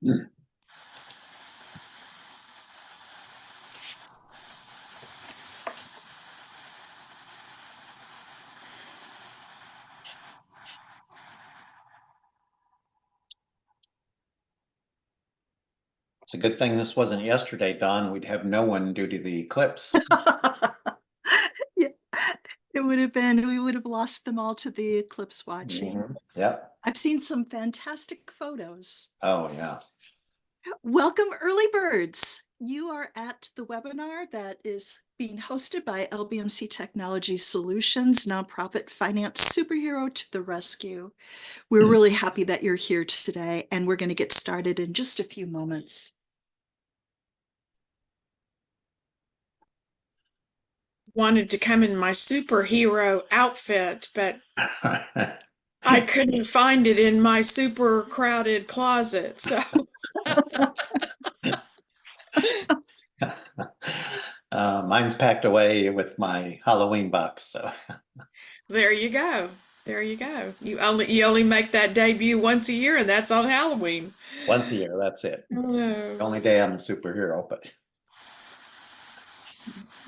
It's a good thing this wasn't yesterday, Don. We'd have no one due to the eclipse. Yeah, it would have been, we would have lost them all to the eclipse watching. Yep. I've seen some fantastic photos. Oh, yeah. Welcome, early birds. You are at the webinar that is being hosted by LBMC Technology Solutions, nonprofit finance superhero to the rescue. We're really happy that you're here today, and we're going to get started in just a few moments. Wanted to come in my superhero outfit, but I couldn't find it in my super crowded closet. So Mine's packed away with my Halloween box. So there you go. There you go. You only make that debut once a year, and that's on Halloween. once a year, that's it. The only day I'm a superhero, but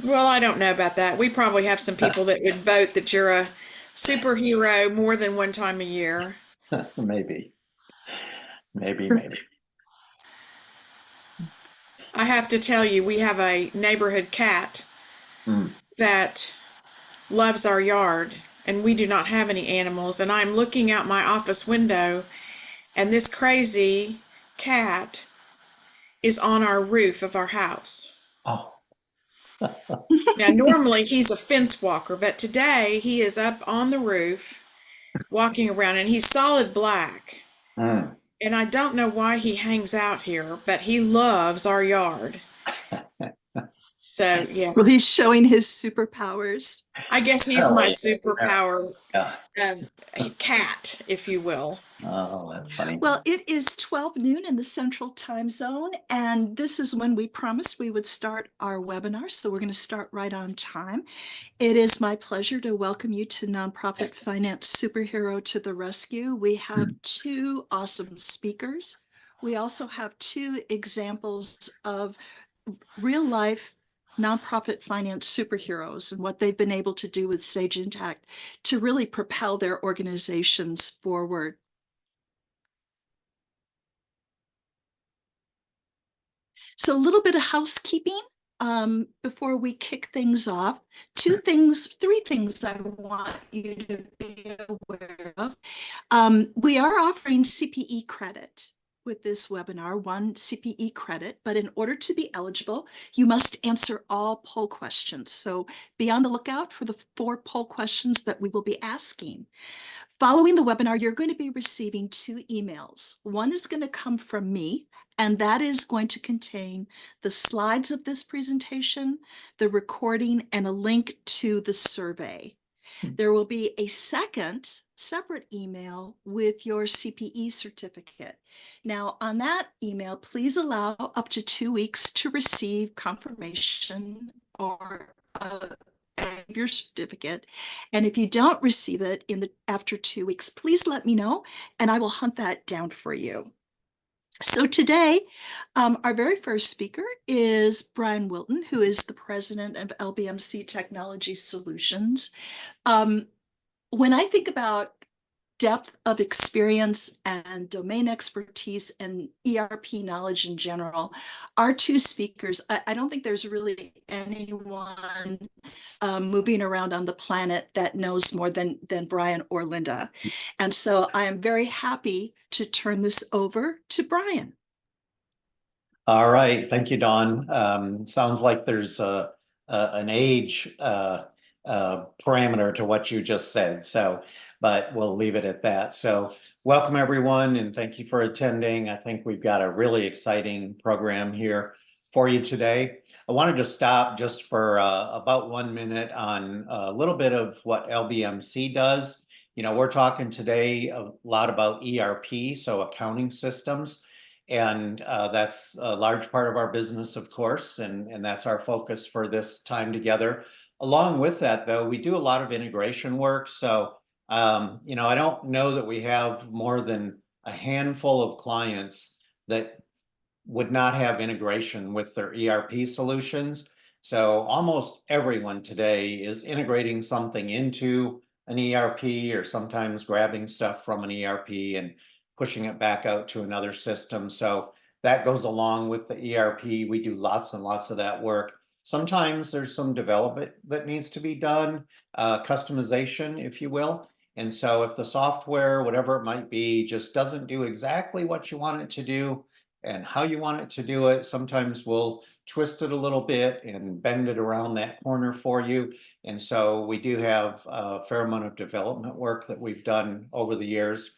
Well, I don't know about that. We probably have some people that would vote that you're a superhero more than one time a year. maybe. I have to tell you, we have a neighborhood cat that loves our yard, and we do not have any animals. And I'm looking out my office window, and this crazy cat is on our roof of our house. Oh, Now, normally he's a fence walker, but today he is up on the roof walking around, and he's solid black. And I don't know why he hangs out here, but he loves our yard. So, yeah. Well, he's showing his superpowers. I guess he's my superpower yeah. cat, if you will. Oh, that's funny. Well, it is 12 noon in the Central Time Zone, and this is when we promised we would start our webinar, so we're going to start right on time. It is my pleasure to welcome you to Nonprofit Finance Superhero to the Rescue. We have two awesome speakers. We also have two examples of real-life nonprofit finance superheroes and what they've been able to do with Sage Intact to really propel their organizations forward. So a little bit of housekeeping before we kick things off. Three things I want you to be aware of. We are offering CPE credit with this webinar, one CPE credit, but in order to be eligible, you must answer all poll questions. So be on the lookout for the 4 poll questions that we will be asking. Following the webinar, you're going to be receiving 2 emails. One is going to come from me, and that is going to contain the slides of this presentation, the recording, and a link to the survey. There will be a second separate email with your CPE certificate. Now, on that email, please allow up to 2 weeks to receive confirmation or your certificate. And if you don't receive it after 2 weeks, please let me know, and I will hunt that down for you. So today, our very first speaker is Brian Wilton, who is the president of LBMC Technology Solutions. When I think about depth of experience and domain expertise and ERP knowledge in general, our 2 speakers, I don't think there's really anyone moving around on the planet that knows more than Brian or Linda. And so I am very happy to turn this over to Brian. All right. Thank you, Dawn. Sounds like there's an age parameter to what you just said. So, but we'll leave it at that. So welcome everyone, and thank you for attending. I think we've got a really exciting program here for you today. I wanted to stop just for about 1 minute on a little bit of what LBMC does. You know, we're talking today a lot about ERP, so accounting systems. And that's a large part of our business, of course, and that's our focus for this time together. Along with that, though, we do a lot of integration work. So, you know, I don't know that we have more than a handful of clients that would not have integration with their ERP solutions. So almost everyone today is integrating something into an ERP, or sometimes grabbing stuff from an ERP and pushing it back out to another system. So that goes along with the ERP. We do lots and lots of that work. Sometimes there's some development that needs to be done, customization, if you will. And so if the software, whatever it might be, just doesn't do exactly what you want it to do and how you want it to do it, sometimes we'll twist it a little bit and bend it around that corner for you. And so we do have a fair amount of development work that we've done over the years.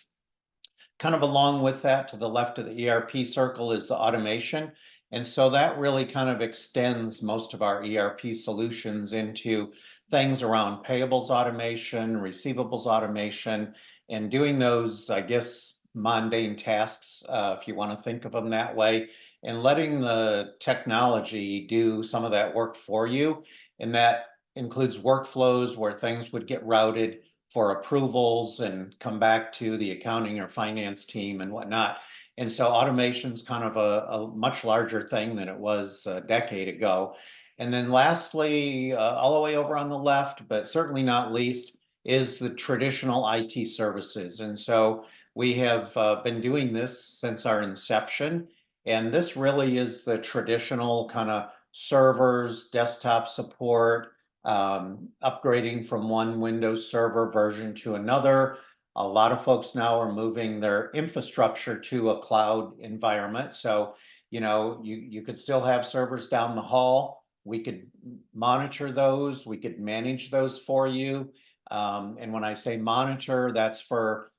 Kind of along with that, to the left of the ERP circle is the automation. And so that really kind of extends most of our ERP solutions into things around payables automation, receivables automation, and doing those, I guess, mundane tasks, if you want to think of them that way, and letting the technology do some of that work for you. And that includes workflows where things would get routed for approvals and come back to the accounting or finance team and whatnot. And so automation is kind of a much larger thing than it was a decade ago. And then lastly, all the way over on the left, but certainly not least, is the traditional IT services. And so we have been doing this since our inception. And this really is the traditional kind of servers, desktop support, upgrading from one Windows Server version to another. A lot of folks now are moving their infrastructure to a cloud environment. So, you could still have servers down the hall. We could monitor those. We could manage those for you. And when I say monitor, that's for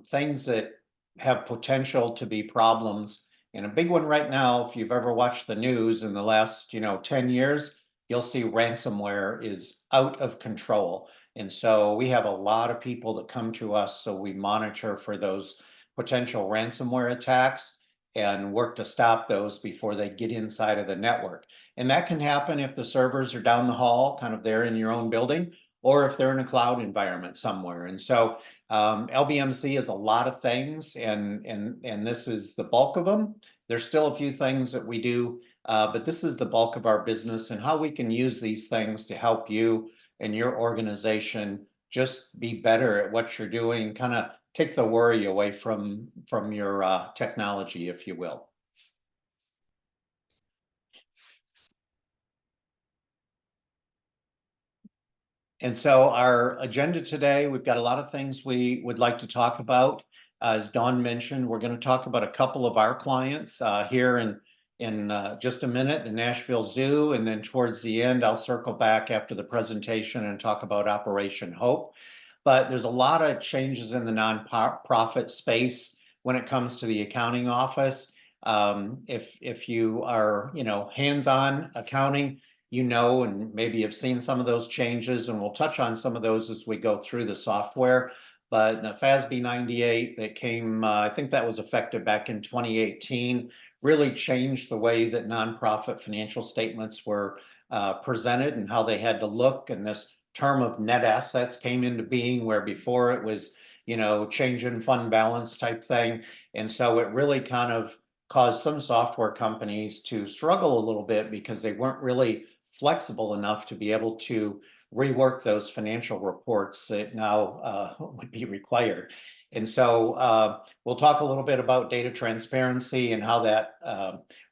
things that have potential to be problems. And a big one right now, if you've ever watched the news in the last, 10 years, you'll see ransomware is out of control. And so we have a lot of people that come to us, so we monitor for those potential ransomware attacks and work to stop those before they get inside of the network. And that can happen if the servers are down the hall, kind of there in your own building, or if they're in a cloud environment somewhere. And so LBMC is a lot of things, and this is the bulk of them. There's still a few things that we do, but this is the bulk of our business, and how we can use these things to help you and your organization just be better at what you're doing, kind of take the worry away from your technology, if you will. And so our agenda today, we've got a lot of things we would like to talk about. As Dawn mentioned, we're going to talk about a couple of our clients here in just a minute, the Nashville Zoo, and then towards the end, I'll circle back after the presentation and talk about Operation Hope. But there's a lot of changes in the nonprofit space when it comes to the accounting office. If you are, hands-on accounting, and maybe have seen some of those changes, and we'll touch on some of those as we go through the software. But the FASB 98 that came, I think that was effective back in 2018, really changed the way that nonprofit financial statements were presented and how they had to look. And this term of net assets came into being, where before it was, change in fund balance type thing. And so it really kind of caused some software companies to struggle a little bit because they weren't really flexible enough to be able to rework those financial reports that now would be required. And so we'll talk a little bit about data transparency and how that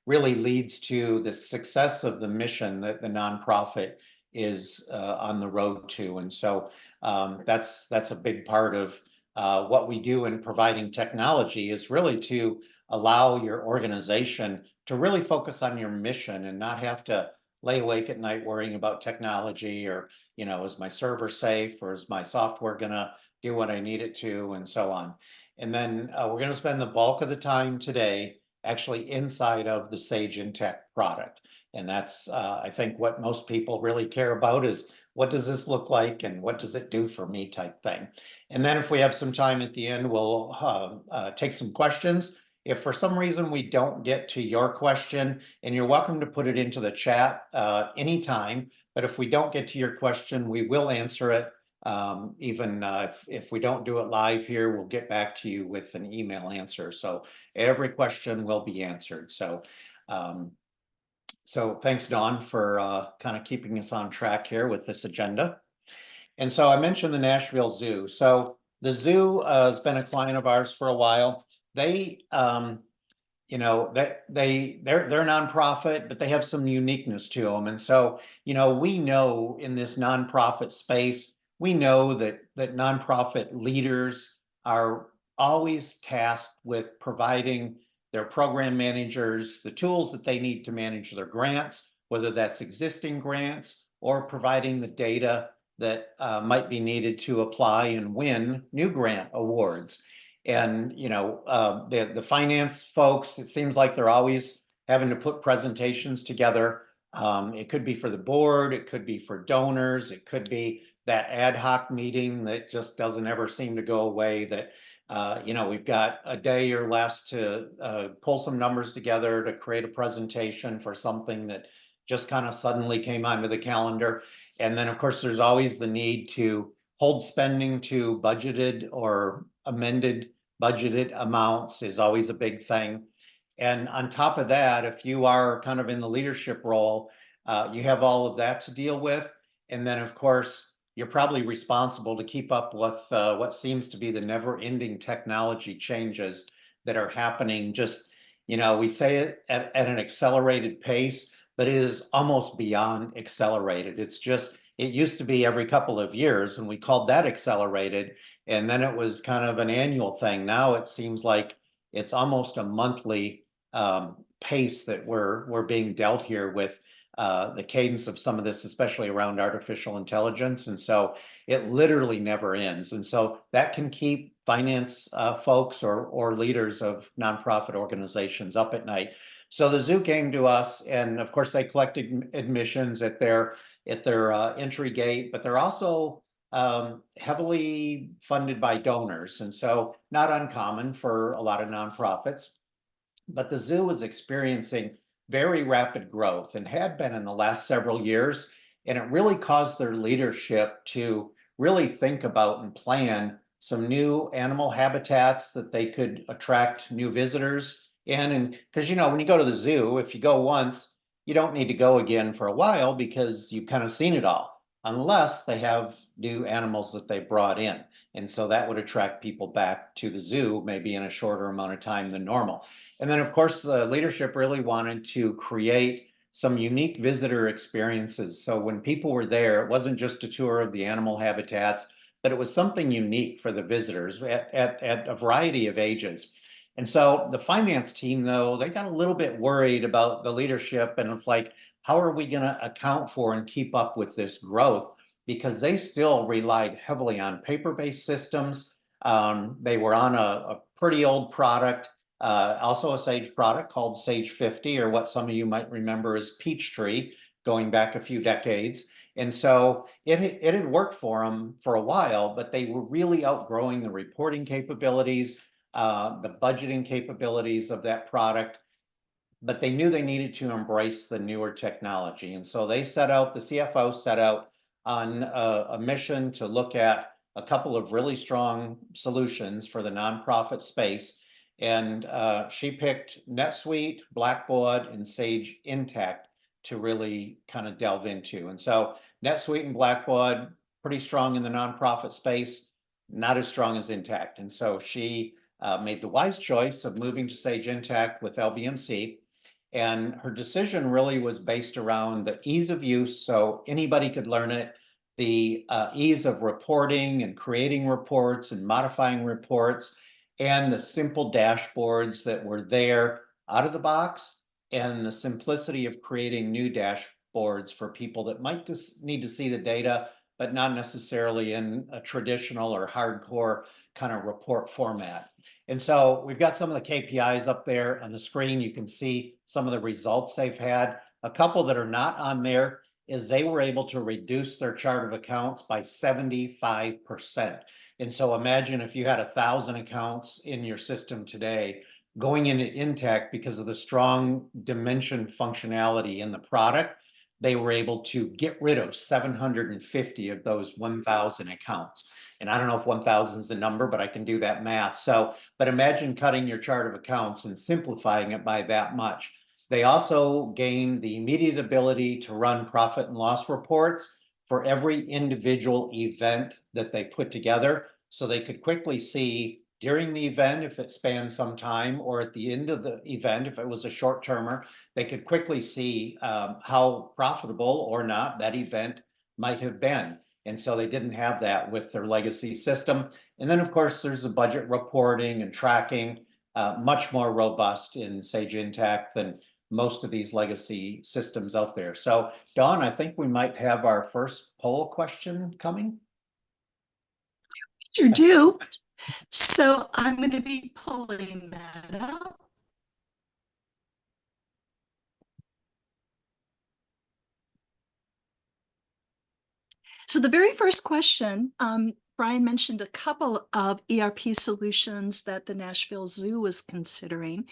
really leads to the success of the mission that the nonprofit is on the road to. And so that's a big part of what we do in providing technology, is really to allow your organization to really focus on your mission and not have to lay awake at night worrying about technology, or, is my server safe, or is my software gonna do what I need it to, and so on. And then we're gonna spend the bulk of the time today actually inside of the Sage Intacct product. And that's, I think, what most people really care about, is what does this look like and what does it do for me type thing. And then if we have some time at the end, we'll take some questions. If for some reason we don't get to your question, and you're welcome to put it into the chat anytime, but if we don't get to your question, we will answer it Even if we don't do it live here, we'll get back to you with an email answer. So every question will be answered. So thanks, Dawn, for kind of keeping us on track here with this agenda. And so I mentioned the Nashville Zoo. So the zoo has been a client of ours for a while. They, you know, that they're nonprofit, but they have some uniqueness to them. And so, you know, we know in this nonprofit space, we know that nonprofit leaders are always tasked with providing their program managers the tools that they need to manage their grants, whether that's existing grants or providing the data that might be needed to apply and win new grant awards. And you know, the finance folks, it seems like they're always having to put presentations together. It could be for the board, it could be for donors, it could be that ad hoc meeting that just doesn't ever seem to go away. That you know, we've got a day or less to pull some numbers together to create a presentation for something that just kind of suddenly came onto the calendar. And then, of course, there's always the need to hold spending to budgeted or amended budgeted amounts is always a big thing. And on top of that, if you are kind of in the leadership role, you have all of that to deal with. And then, of course, you're probably responsible to keep up with what seems to be the never-ending technology changes that are happening. Just, you know, we say it at an accelerated pace, but it is almost beyond accelerated. It's just, it used to be every couple of years, and we called that accelerated. And then it was kind of an annual thing. Now it seems like it's almost a monthly pace that we're being dealt here with the cadence of some of this, especially around artificial intelligence. And so it literally never ends. And so that can keep finance folks or leaders of nonprofit organizations up at night. So the zoo came to us, and of course they collected admissions at their entry gate, but they're also heavily funded by donors. And so not uncommon for a lot of nonprofits. But the zoo is experiencing very rapid growth and had been in the last several years. And it really caused their leadership to really think about and plan some new animal habitats that they could attract new visitors in. And because, you know, when you go to the zoo, if you go once, you don't need to go again for a while because you've kind of seen it all, unless they have new animals that they brought in. And so that would attract people back to the zoo, maybe in a shorter amount of time than normal. And then, of course, the leadership really wanted to create some unique visitor experiences. So when people were there, it wasn't just a tour of the animal habitats, but it was something unique for the visitors at a variety of ages. And so the finance team, though, they got a little bit worried about the leadership. And it's like, how are we going to account for and keep up with this growth? Because they still relied heavily on paper-based systems. They were on a pretty old product. Also a Sage product called Sage 50, or what some of you might remember as Peachtree, going back a few decades. And so it had worked for them for a while, but they were really outgrowing the reporting capabilities, the budgeting capabilities of that product. But they knew they needed to embrace the newer technology. And so they set out, the CFO set out on a mission to look at a couple of really strong solutions for the nonprofit space. And she picked NetSuite, Blackbaud, and Sage Intacct to really kind of delve into. And so NetSuite and Blackbaud, pretty strong in the nonprofit space, not as strong as Intacct. And so she made the wise choice of moving to Sage Intacct with LBMC. And her decision really was based around the ease of use, so anybody could learn it, the ease of reporting and creating reports and modifying reports, and the simple dashboards that were there out of the box, and the simplicity of creating new dashboards for people that might just need to see the data, but not necessarily in a traditional or hardcore kind of report format. And so we've got some of the KPIs up there on the screen. You can see some of the results they've had. A couple that are not on there is they were able to reduce their chart of accounts by 75%. And so imagine if you had 1,000 accounts in your system today, going into Intacct because of the strong dimension functionality in the product, they were able to get rid of 750 of those 1,000 accounts. And I don't know if 1,000 is the number, but I can do that math. So, but imagine cutting your chart of accounts and simplifying it by that much. They also gained the immediate ability to run profit and loss reports for every individual event that they put together. So they could quickly see during the event, if it spanned some time, or at the end of the event, if it was a short termer, they could quickly see how profitable or not that event might have been. And so they didn't have that with their legacy system. And then, of course, there's the budget reporting and tracking, much more robust in Sage Intacct than most of these legacy systems out there. So, Dawn, I think we might have our first poll question coming. Sure do. So I'm going to be pulling that up. So the very first question, Brian mentioned a couple of ERP solutions that the Nashville Zoo was considering.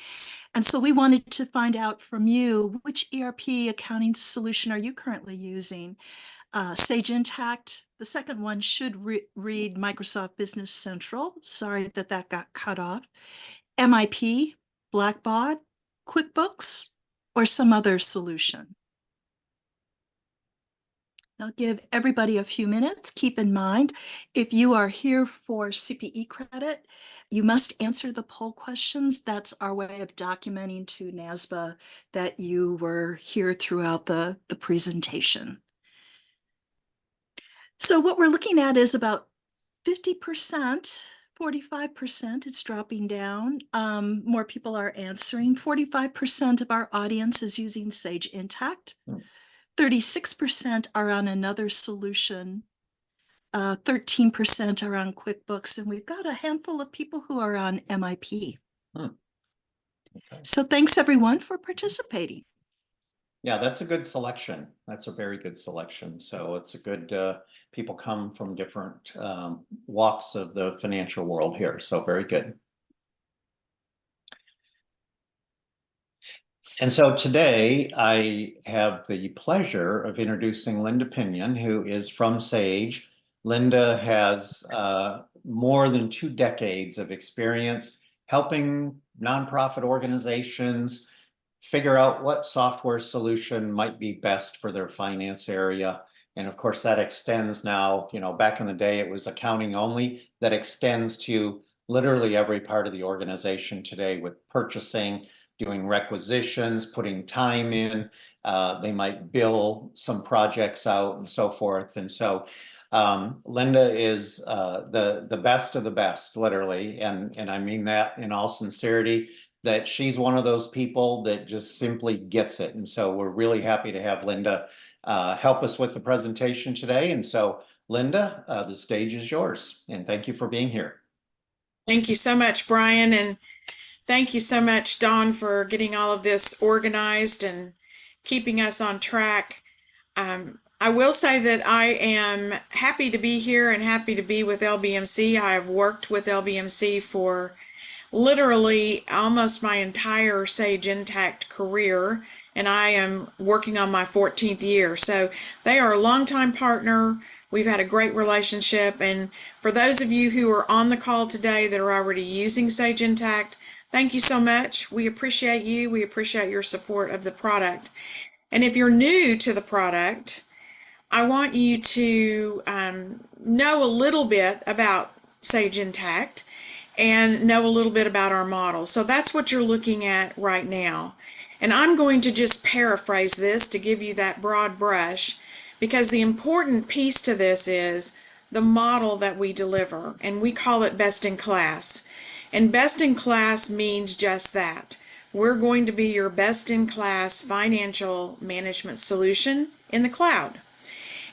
And so we wanted to find out from you, which ERP accounting solution are you currently using? Sage Intacct. The second one should read Microsoft Business Central. Sorry that got cut off. MIP, Blackbaud, QuickBooks, or some other solution. I'll give everybody a few minutes. Keep in mind, if you are here for CPE credit, you must answer the poll questions. That's our way of documenting to NASBA that you were here throughout the presentation. So what we're looking at is about 50%, 45%, it's dropping down. More people are answering. 45% of our audience is using Sage Intacct. 36% are on another solution. 13% are on QuickBooks, and we've got a handful of people who are on MIP. Okay. So thanks everyone for participating. Yeah, that's a good selection. That's a very good selection. So it's a good, people come from different walks of the financial world here. So very good. And so today I have the pleasure of introducing Linda Pinion, who is from Sage. Linda has more than 2 decades of experience helping nonprofit organizations figure out what software solution might be best for their finance area. And of course, that extends now, you know, back in the day, it was accounting only. That extends to literally every part of the organization today with purchasing, doing requisitions, putting time in. They might bill some projects out and so forth. And so Linda is the best of the best, literally. And I mean that in all sincerity, that she's one of those people that just simply gets it. And so we're really happy to have Linda help us with the presentation today. And so Linda, the stage is yours. And thank you for being here. Thank you so much, Brian. And thank you so much, Dawn, for getting all of this organized and keeping us on track. I will say that I am happy to be here and happy to be with LBMC. I have worked with LBMC for literally almost my entire Sage Intacct career, and I am working on my 14th year. So they are a longtime partner. We've had a great relationship. And for those of you who are on the call today that are already using Sage Intacct, thank you so much. We appreciate you. We appreciate your support of the product. And if you're new to the product, I want you to know a little bit about Sage Intacct and know a little bit about our model. So that's what you're looking at right now. And I'm going to just paraphrase this to give you that broad brush, because the important piece to this is the model that we deliver, and we call it best in class. And best in class means just that. We're going to be your best in class financial management solution in the cloud.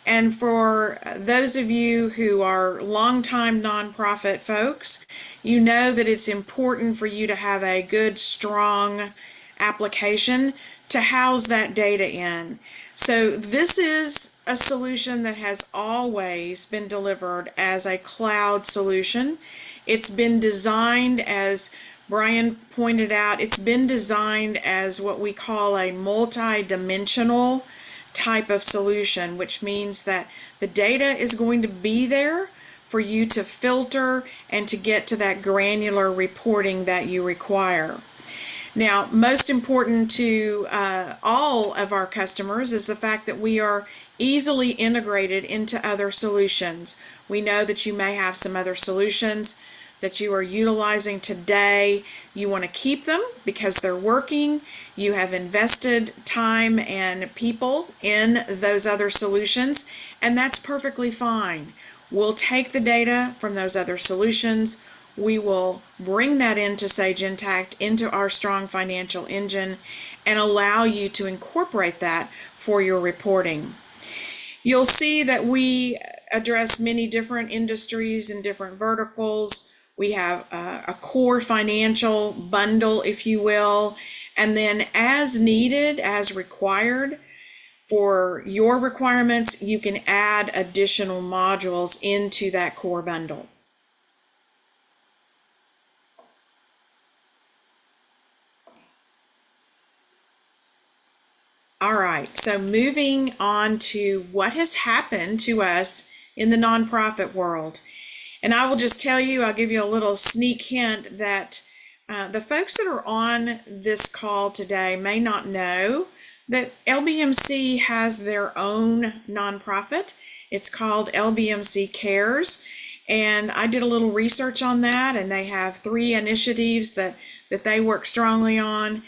And for those of you who are longtime nonprofit folks, you know that it's important for you to have a good, strong application to house that data in. So this is a solution that has always been delivered as a cloud solution. It's been designed, as Brian pointed out, it's been designed as what we call a multi-dimensional type of solution, which means that the data is going to be there for you to filter and to get to that granular reporting that you require. Now, most important to all of our customers is the fact that we are easily integrated into other solutions. We know that you may have some other solutions that you are utilizing today. You want to keep them because they're working. You have invested time and people in those other solutions, and that's perfectly fine. We'll take the data from those other solutions. We will bring that into Sage Intacct, into our strong financial engine, and allow you to incorporate that for your reporting. You'll see that we address many different industries and different verticals. We have a core financial bundle, if you will, and then as needed, as required for your requirements, you can add additional modules into that core bundle. All right, so moving on to what has happened to us in the nonprofit world. And I will just tell you, I'll give you a little sneak hint that the folks that are on this call today may not know that LBMC has their own nonprofit. It's called LBMC Cares. And I did a little research on that, and they have 3 initiatives that they work strongly on.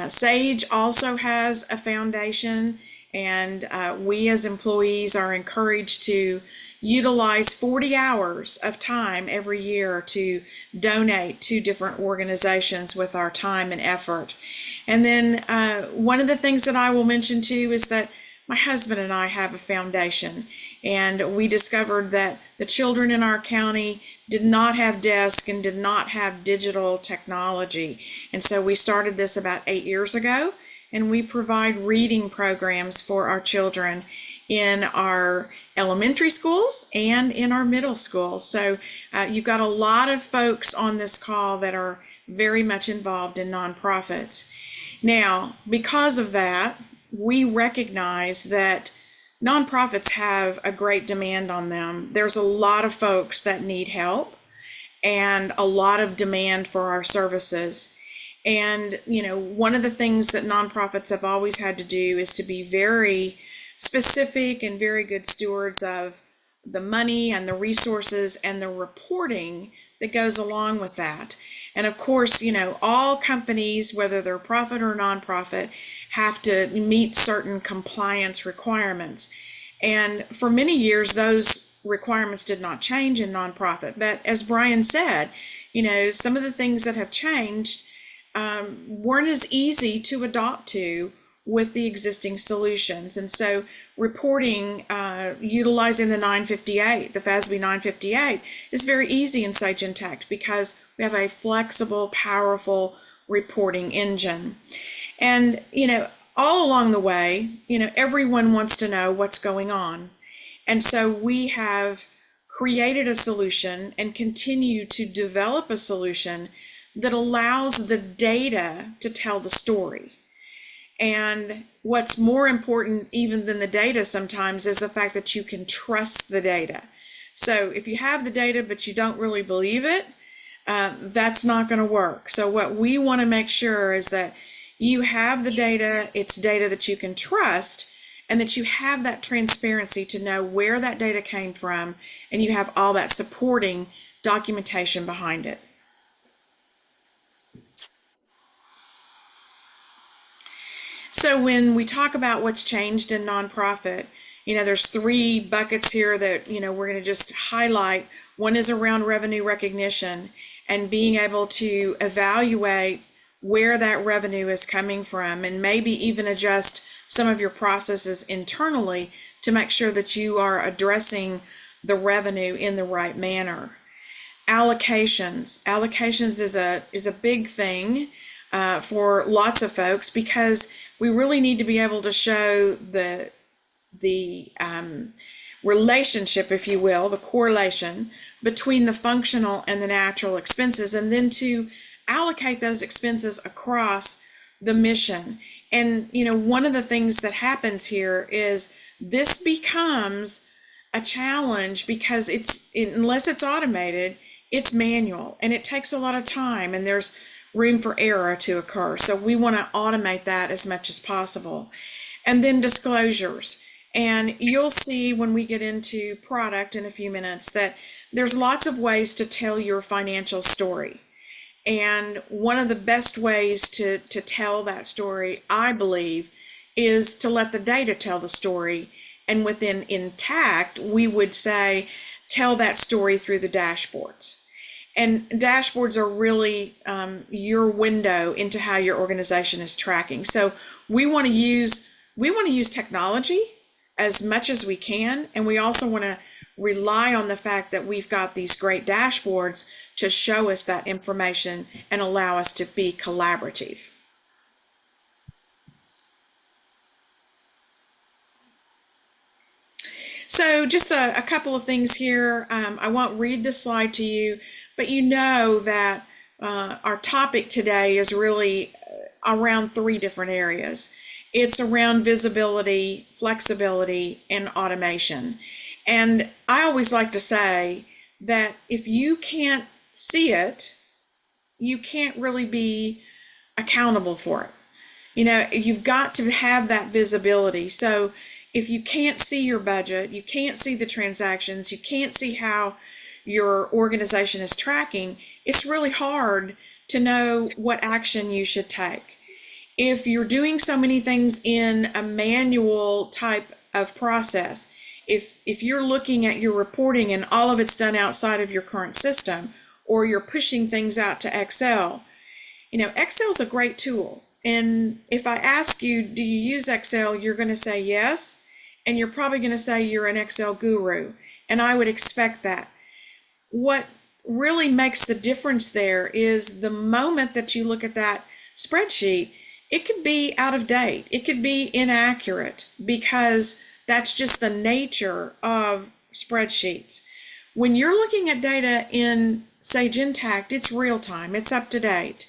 Sage also has a foundation, and we as employees are encouraged to utilize 40 hours of time every year to donate to different organizations with our time and effort. And then one of the things that I will mention too is that my husband and I have a foundation, and we discovered that the children in our county did not have desks and did not have digital technology. And so we started this about 8 years ago, and we provide reading programs for our children in our elementary schools and in our middle schools. So you've got a lot of folks on this call that are very much involved in nonprofits. Now, because of that, we recognize that nonprofits have a great demand on them. There's a lot of folks that need help and a lot of demand for our services. And, you know, one of the things that nonprofits have always had to do is to be very specific and very good stewards of the money and the resources and the reporting that goes along with that. And of course, you know, all companies, whether they're profit or nonprofit, have to meet certain compliance requirements. And for many years, those requirements did not change in nonprofit. But as Brian said, you know, some of the things that have changed weren't as easy to adopt to with the existing solutions. And so reporting utilizing the 958, the FASB 958, is very easy in Sage Intacct because we have a flexible, powerful reporting engine. And, you know, all along the way, you know, everyone wants to know what's going on. And so we have created a solution and continue to develop a solution that allows the data to tell the story. And what's more important even than the data sometimes is the fact that you can trust the data. So if you have the data but you don't really believe it, that's not going to work. So what we want to make sure is that you have the data, it's data that you can trust, and that you have that transparency to know where that data came from, and you have all that supporting documentation behind it. So when we talk about what's changed in nonprofit, you know, there's 3 buckets here that, you know, we're going to just highlight. One is around revenue recognition and being able to evaluate where that revenue is coming from, and maybe even adjust some of your processes internally to make sure that you are addressing the revenue in the right manner. Allocations is a big thing for lots of folks, because we really need to be able to show the relationship, if you will, the correlation between the functional and the natural expenses, and then to allocate those expenses across the mission. And, one of the things that happens here is this becomes a challenge because unless it's automated, it's manual and it takes a lot of time and there's room for error to occur. So we want to automate that as much as possible. And then disclosures. And you'll see when we get into product in a few minutes that there's lots of ways to tell your financial story. And one of the best ways to tell that story, I believe, is to let the data tell the story. And within Intact, we would say, tell that story through the dashboards. And dashboards are really your window into how your organization is tracking. So we want to use technology as much as we can, and we also want to rely on the fact that we've got these great dashboards to show us that information and allow us to be collaborative. So just a couple of things here. I won't read this slide to you, but you know that our topic today is really around three different areas. It's around visibility, flexibility, and automation. And I always like to say that if you can't see it, you can't really be accountable for it. You've got to have that visibility. So if you can't see your budget, you can't see the transactions, you can't see how your organization is tracking, it's really hard to know what action you should take. If you're doing so many things in a manual type of process, if you're looking at your reporting and all of it's done outside of your current system, or you're pushing things out to Excel, Excel's a great tool. And if I ask you, do you use Excel? You're going to say yes. And you're probably going to say you're an Excel guru. And I would expect that. What really makes the difference there is the moment that you look at that spreadsheet, it could be out of date. It could be inaccurate because that's just the nature of spreadsheets. When you're looking at data in Sage Intacct, it's real time, it's up to date.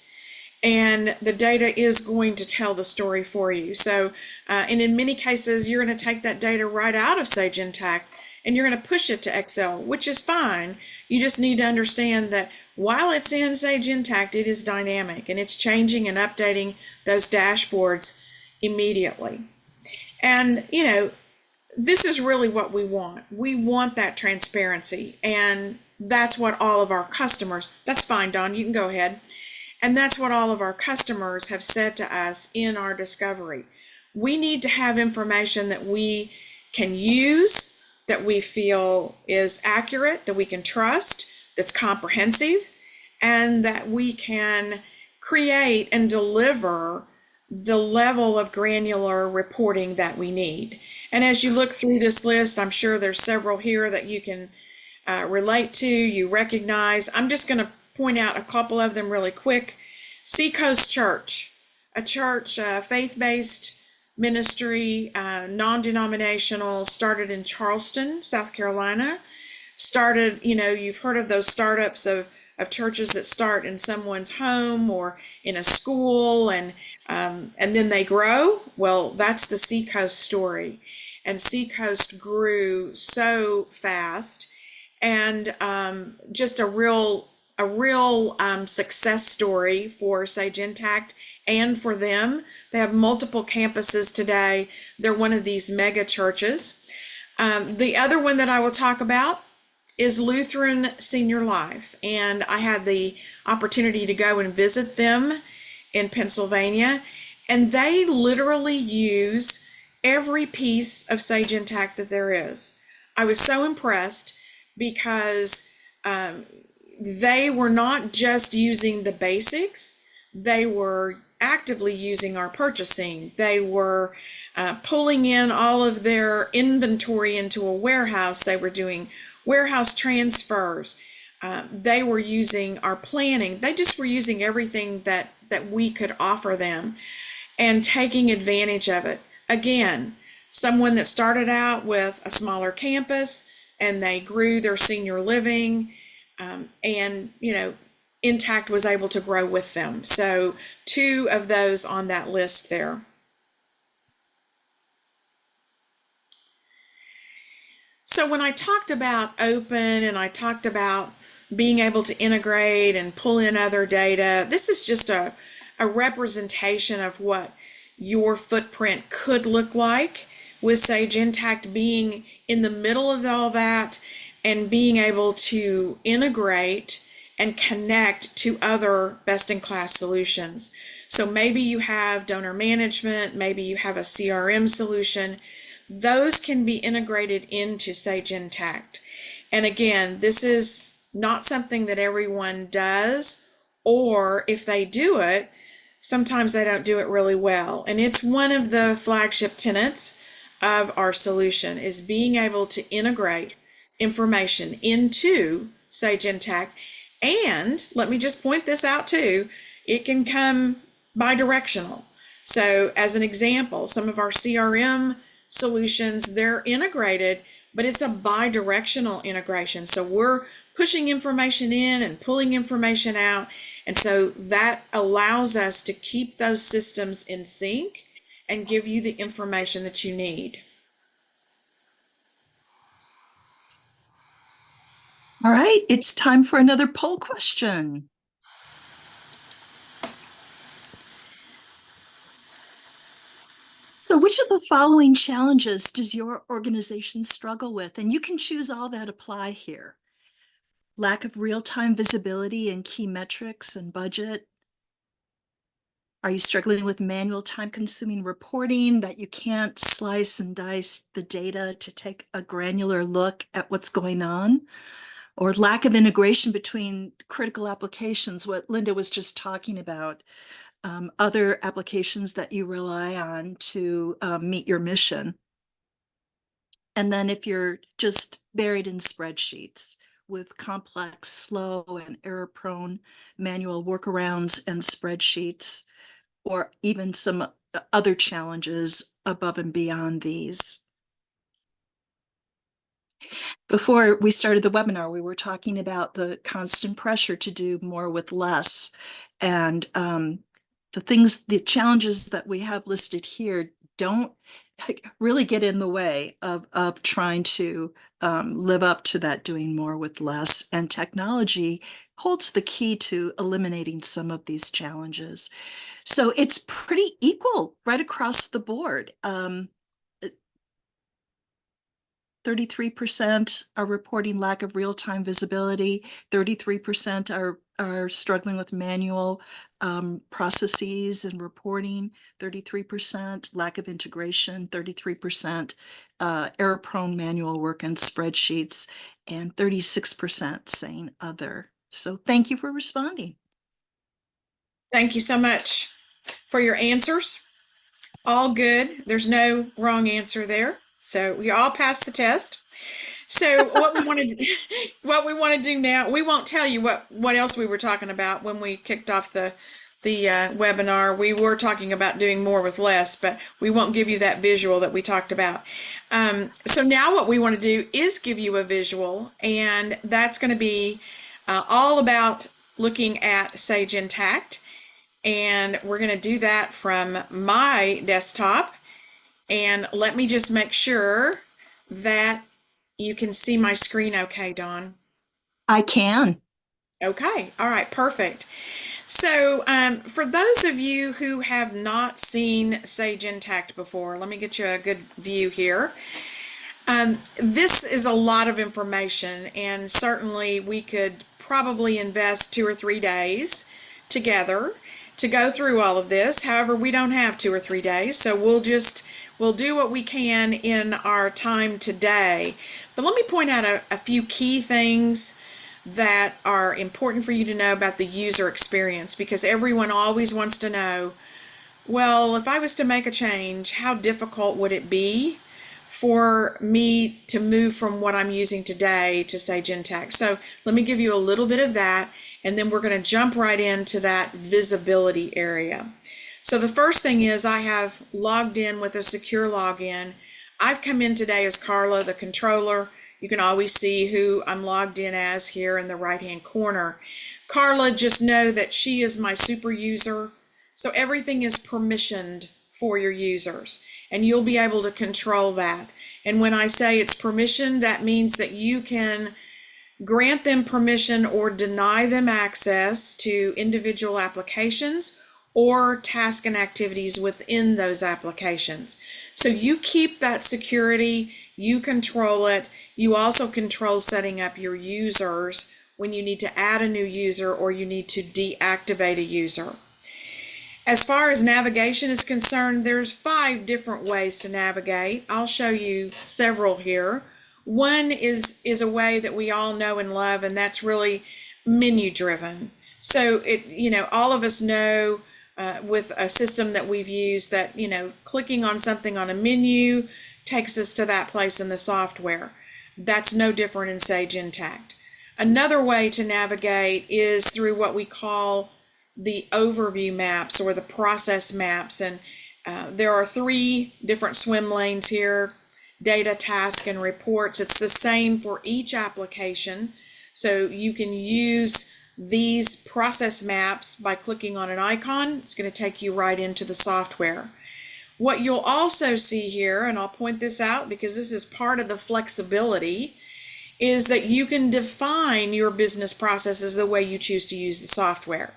And the data is going to tell the story for you. So, and in many cases, you're going to take that data right out of Sage Intacct and you're going to push it to Excel, which is fine. You just need to understand that while it's in Sage Intacct, it is dynamic and it's changing and updating those dashboards immediately. And, this is really what we want. We want that transparency, and that's what all of our customers, that's fine, Don, you can go ahead. And that's what all of our customers have said to us in our discovery. We need to have information that we can use, that we feel is accurate, that we can trust, that's comprehensive, and that we can create and deliver the level of granular reporting that we need. And as you look through this list, I'm sure there's several here that you can relate to, you recognize. I'm just going to point out a couple of them really quick. Seacoast Church, a church, faith-based ministry, non-denominational, started in Charleston, South Carolina. Started, you've heard of those startups of churches that start in someone's home or in a school and then they grow. Well, that's the Seacoast story. And Seacoast grew so fast and just a real success story for Sage Intacct and for them. They have multiple campuses today. They're one of these mega churches. The other one that I will talk about is Lutheran Senior Life. And I had the opportunity to go and visit them in Pennsylvania. And they literally use every piece of Sage Intacct that there is. I was so impressed because they were not just using the basics, they were actively using our purchasing. They were pulling in all of their inventory into a warehouse. They were doing warehouse transfers. They were using our planning. They just were using everything that we could offer them and taking advantage of it. Again, someone that started out with a smaller campus and they grew their senior living and, Intacct was able to grow with them. So two of those on that list there. So when I talked about open and I talked about being able to integrate and pull in other data, this is just a representation of what your footprint could look like, with Sage Intacct being in the middle of all that and being able to integrate and connect to other best-in-class solutions. So maybe you have donor management, maybe you have a CRM solution. Those can be integrated into Sage Intacct. And again, this is not something that everyone does, or if they do it, sometimes they don't do it really well. And it's one of the flagship tenets of our solution, is being able to integrate information into Sage Intacct. And let me just point this out too, it can come bi-directional. So as an example, some of our CRM solutions, they're integrated, but it's a bi-directional integration. So we're pushing information in and pulling information out. And so that allows us to keep those systems in sync and give you the information that you need. All right, it's time for another poll question. So which of the following challenges does your organization struggle with? And you can choose all that apply here. Lack of real-time visibility in key metrics and budget. Are you struggling with manual time-consuming reporting that you can't slice and dice the data to take a granular look at what's going on? Or lack of integration between critical applications, what Linda was just talking about, other applications that you rely on to meet your mission. And then if you're just buried in spreadsheets with complex, slow, and error-prone manual workarounds and spreadsheets, or even some other challenges above and beyond these. Before we started the webinar, we were talking about the constant pressure to do more with less. And the challenges that we have listed here don't really get in the way of trying to live up to that doing more with less. And technology holds the key to eliminating some of these challenges. So it's pretty equal right across the board. 33% are reporting lack of real-time visibility. 33% are struggling with manual processes and reporting. 33% lack of integration. 33% error-prone manual work and spreadsheets, and 36% saying other. So thank you for responding. Thank you so much for your answers. All good. There's no wrong answer there. So we all passed the test. So what we want to do now, we won't tell you what else we were talking about when we kicked off the webinar. We were talking about doing more with less, but we won't give you that visual that we talked about. So now what we want to do is give you a visual, and that's going to be all about looking at Sage Intacct. And we're going to do that from my desktop. And let me just make sure that you can see my screen okay, Dawn. I can. Okay, all right, perfect. So for those of you who have not seen Sage Intacct before, let me get you a good view here. This is a lot of information, and certainly we could probably invest 2 or 3 days together to go through all of this. However, we don't have 2 or 3 days, so we'll do what we can in our time today. But let me point out a few key things that are important for you to know about the user experience, because everyone always wants to know, well, if I was to make a change, how difficult would it be for me to move from what I'm using today to Sage Intacct? So let me give you a little bit of that, and then we're going to jump right into that visibility area. So the first thing is I have logged in with a secure login. I've come in today as Carla, the controller. You can always see who I'm logged in as here in the right-hand corner. Carla, just know that she is my super user. So everything is permissioned for your users, and you'll be able to control that. And when I say it's permissioned, that means that you can grant them permission or deny them access to individual applications or tasks and activities within those applications. So you keep that security, you control it. You also control setting up your users when you need to add a new user or you need to deactivate a user. As far as navigation is concerned, there's 5 different ways to navigate. I'll show you several here. One is a way that we all know and love, and that's really menu driven. So all of us know with a system that we've used that, clicking on something on a menu takes us to that place in the software. That's no different in Sage Intacct. Another way to navigate is through what we call the overview maps or the process maps. And there are 3 different swim lanes here: data, task, and reports. It's the same for each application. So you can use these process maps by clicking on an icon. It's going to take you right into the software. What you'll also see here, and I'll point this out because this is part of the flexibility, is that you can define your business processes the way you choose to use the software.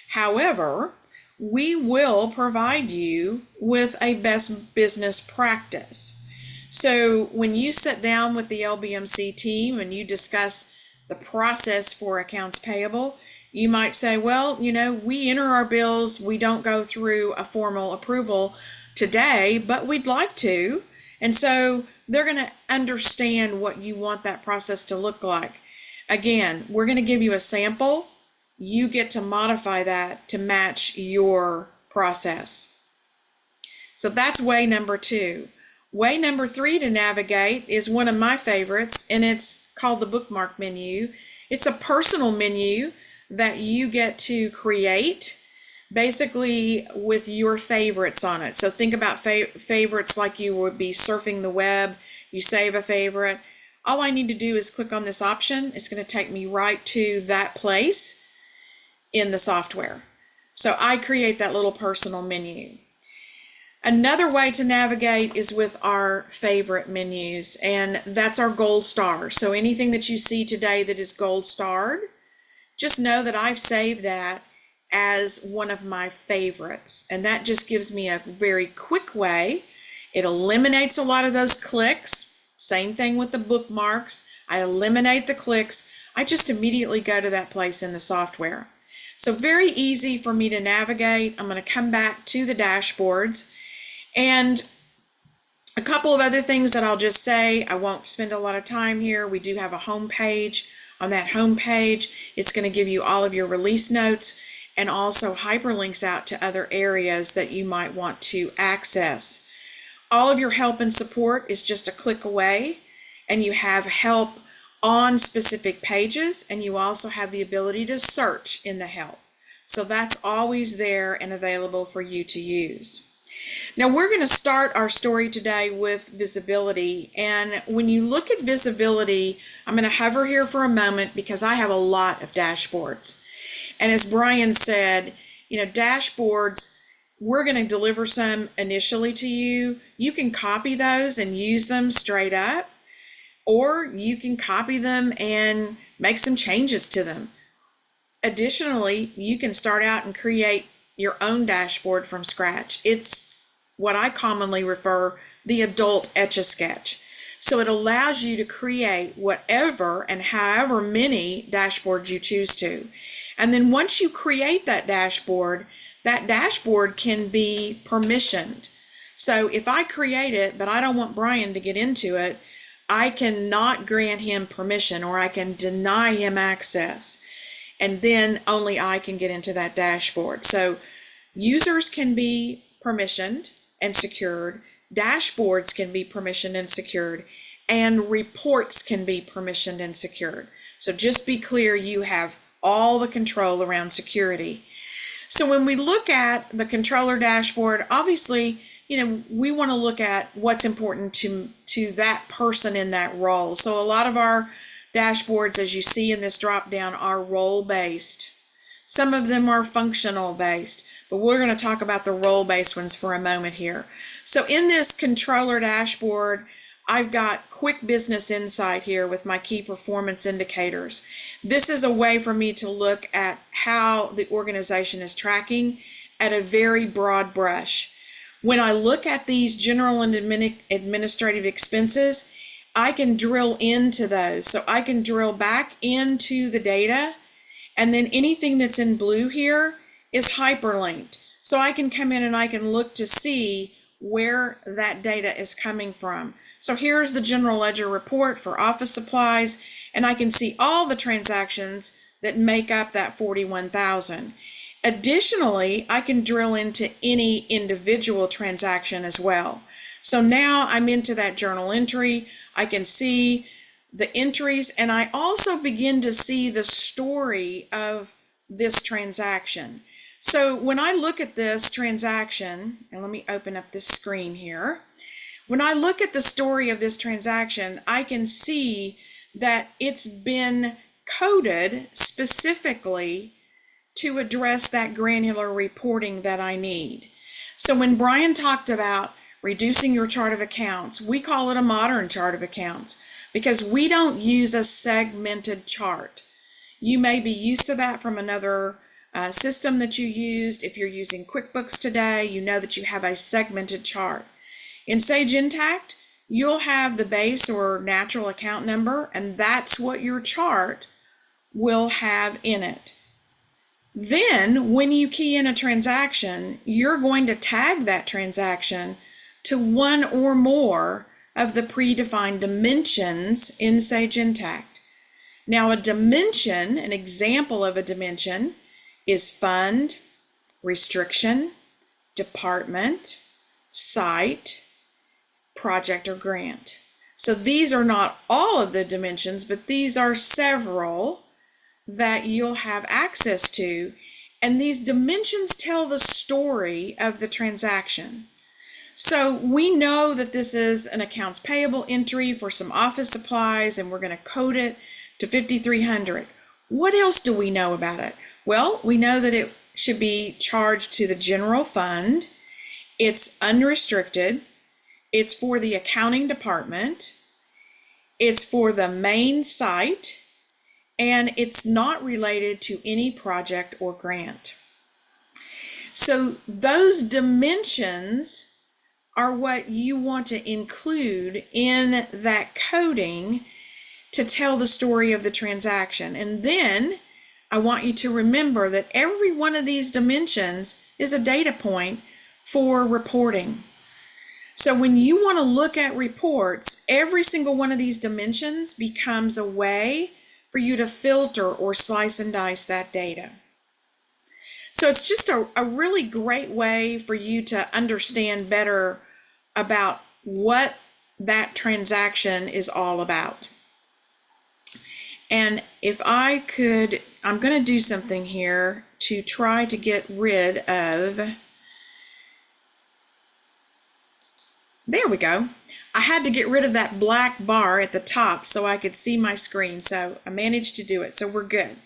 However, we will provide you with a best business practice. So when you sit down with the LBMC team and you discuss the process for accounts payable, you might say, well, we enter our bills, we don't go through a formal approval today, but we'd like to. And so they're going to understand what you want that process to look like. Again, we're going to give you a sample. You get to modify that to match your process. So that's way number 2. Way number 3 to navigate is one of my favorites, and it's called the bookmark menu. It's a personal menu that you get to create basically with your favorites on it. So think about favorites like you would be surfing the web. You save a favorite. All I need to do is click on this option. It's going to take me right to that place in the software. So I create that little personal menu. Another way to navigate is with our favorite menus, and that's our gold star. So anything that you see today that is gold starred, just know that I've saved that as one of my favorites, and that just gives me a very quick way. It eliminates a lot of those clicks. Same thing with the bookmarks. I eliminate the clicks. I just immediately go to that place in the software. So very easy for me to navigate. I'm going to come back to the dashboards. And a couple of other things that I'll just say, I won't spend a lot of time here. We do have a home page. On that home page, it's going to give you all of your release notes and also hyperlinks out to other areas that you might want to access. All of your help and support is just a click away, and you have help on specific pages, and you also have the ability to search in the help. So that's always there and available for you to use. Now we're going to start our story today with visibility, and when you look at visibility, I'm going to hover here for a moment because I have a lot of dashboards. And as Brian said, dashboards, we're going to deliver some initially to you. You can copy those and use them straight up, or you can copy them and make some changes to them. Additionally, you can start out and create your own dashboard from scratch. It's what I commonly refer the adult Etch-a-Sketch. So it allows you to create whatever and however many dashboards you choose to. And then once you create that dashboard can be permissioned. So if I create it, but I don't want Brian to get into it, I cannot grant him permission, or I can deny him access. And then only I can get into that dashboard. So users can be permissioned and secured, dashboards can be permissioned and secured, and reports can be permissioned and secured. So just be clear, you have all the control around security. So when we look at the controller dashboard, obviously, we want to look at what's important to that person in that role. So a lot of our dashboards, as you see in this drop down, are role based. Some of them are functional based, but we're going to talk about the role-based ones for a moment here. So in this controller dashboard, I've got quick business insight here with my key performance indicators. This is a way for me to look at how the organization is tracking at a very broad brush. When I look at these general and administrative expenses, I can drill into those. So I can drill back into the data, and then anything that's in blue here is hyperlinked. So I can come in and I can look to see where that data is coming from. So here's the general ledger report for office supplies, and I can see all the transactions that make up that 41,000. Additionally, I can drill into any individual transaction as well. So now I'm into that journal entry. I can see the entries, and I also begin to see the story of this transaction. So when I look at this transaction, and let me open up this screen here. When I look at the story of this transaction, I can see that it's been coded specifically to address that granular reporting that I need. So when Brian talked about reducing your chart of accounts, we call it a modern chart of accounts because we don't use a segmented chart. You may be used to that from another system that you used. If you're using QuickBooks today, you know that you have a segmented chart. In Sage Intacct, you'll have the base or natural account number, and that's what your chart will have in it. Then when you key in a transaction, you're going to tag that transaction to one or more of the predefined dimensions in Sage Intacct. Now a dimension, an example of a dimension, is fund, restriction, department, site, project, or grant. So these are not all of the dimensions, but these are several that you'll have access to, and these dimensions tell the story of the transaction. So we know that this is an accounts payable entry for some office supplies, and we're going to code it to 5,300. What else do we know about it? Well, we know that it should be charged to the general fund. It's unrestricted. It's for the accounting department. It's for the main site. And it's not related to any project or grant. So those dimensions are what you want to include in that coding to tell the story of the transaction. And then I want you to remember that every one of these dimensions is a data point for reporting. So when you want to look at reports, every single one of these dimensions becomes a way for you to filter or slice and dice that data. So it's just a really great way for you to understand better about what that transaction is all about. And if I could, I'm going to do something here to try to get rid of, there we go. I had to get rid of that black bar at the top so I could see my screen. So I managed to do it. So we're good.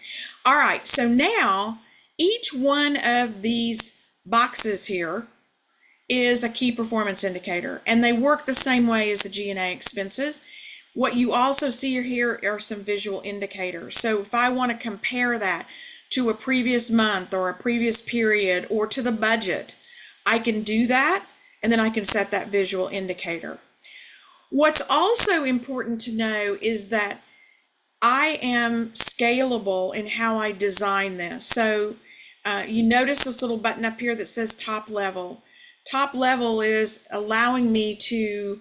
All right. So now each one of these boxes here is a key performance indicator, and they work the same way as the G&A expenses. What you also see here are some visual indicators. So if I want to compare that to a previous month or a previous period or to the budget, I can do that, and then I can set that visual indicator. What's also important to know is that I am scalable in how I design this. So you notice this little button up here that says top level. Top level is allowing me to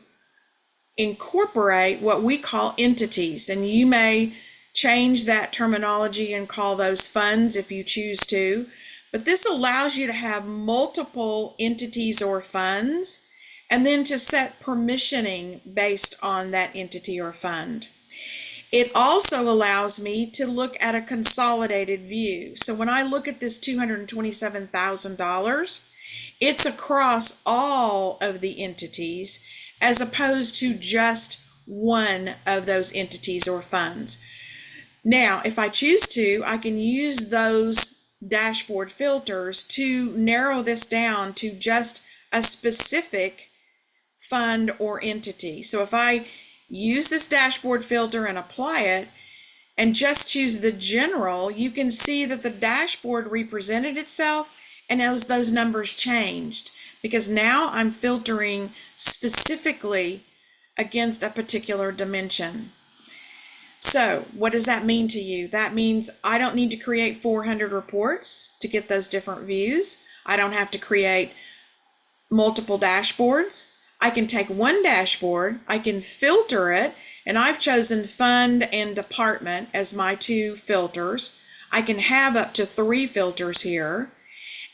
incorporate what we call entities, and you may change that terminology and call those funds if you choose to, but this allows you to have multiple entities or funds and then to set permissioning based on that entity or fund. It also allows me to look at a consolidated view. So when I look at this $227,000, it's across all of the entities as opposed to just one of those entities or funds. Now, if I choose to, I can use those dashboard filters to narrow this down to just a specific fund or entity. So if I use this dashboard filter and apply it and just choose the general, you can see that the dashboard represented itself and as those numbers changed, because now I'm filtering specifically against a particular dimension. So what does that mean to you? That means I don't need to create 400 reports to get those different views. I don't have to create multiple dashboards. I can take one dashboard, I can filter it, and I've chosen fund and department as my two filters. I can have up to 3 filters here.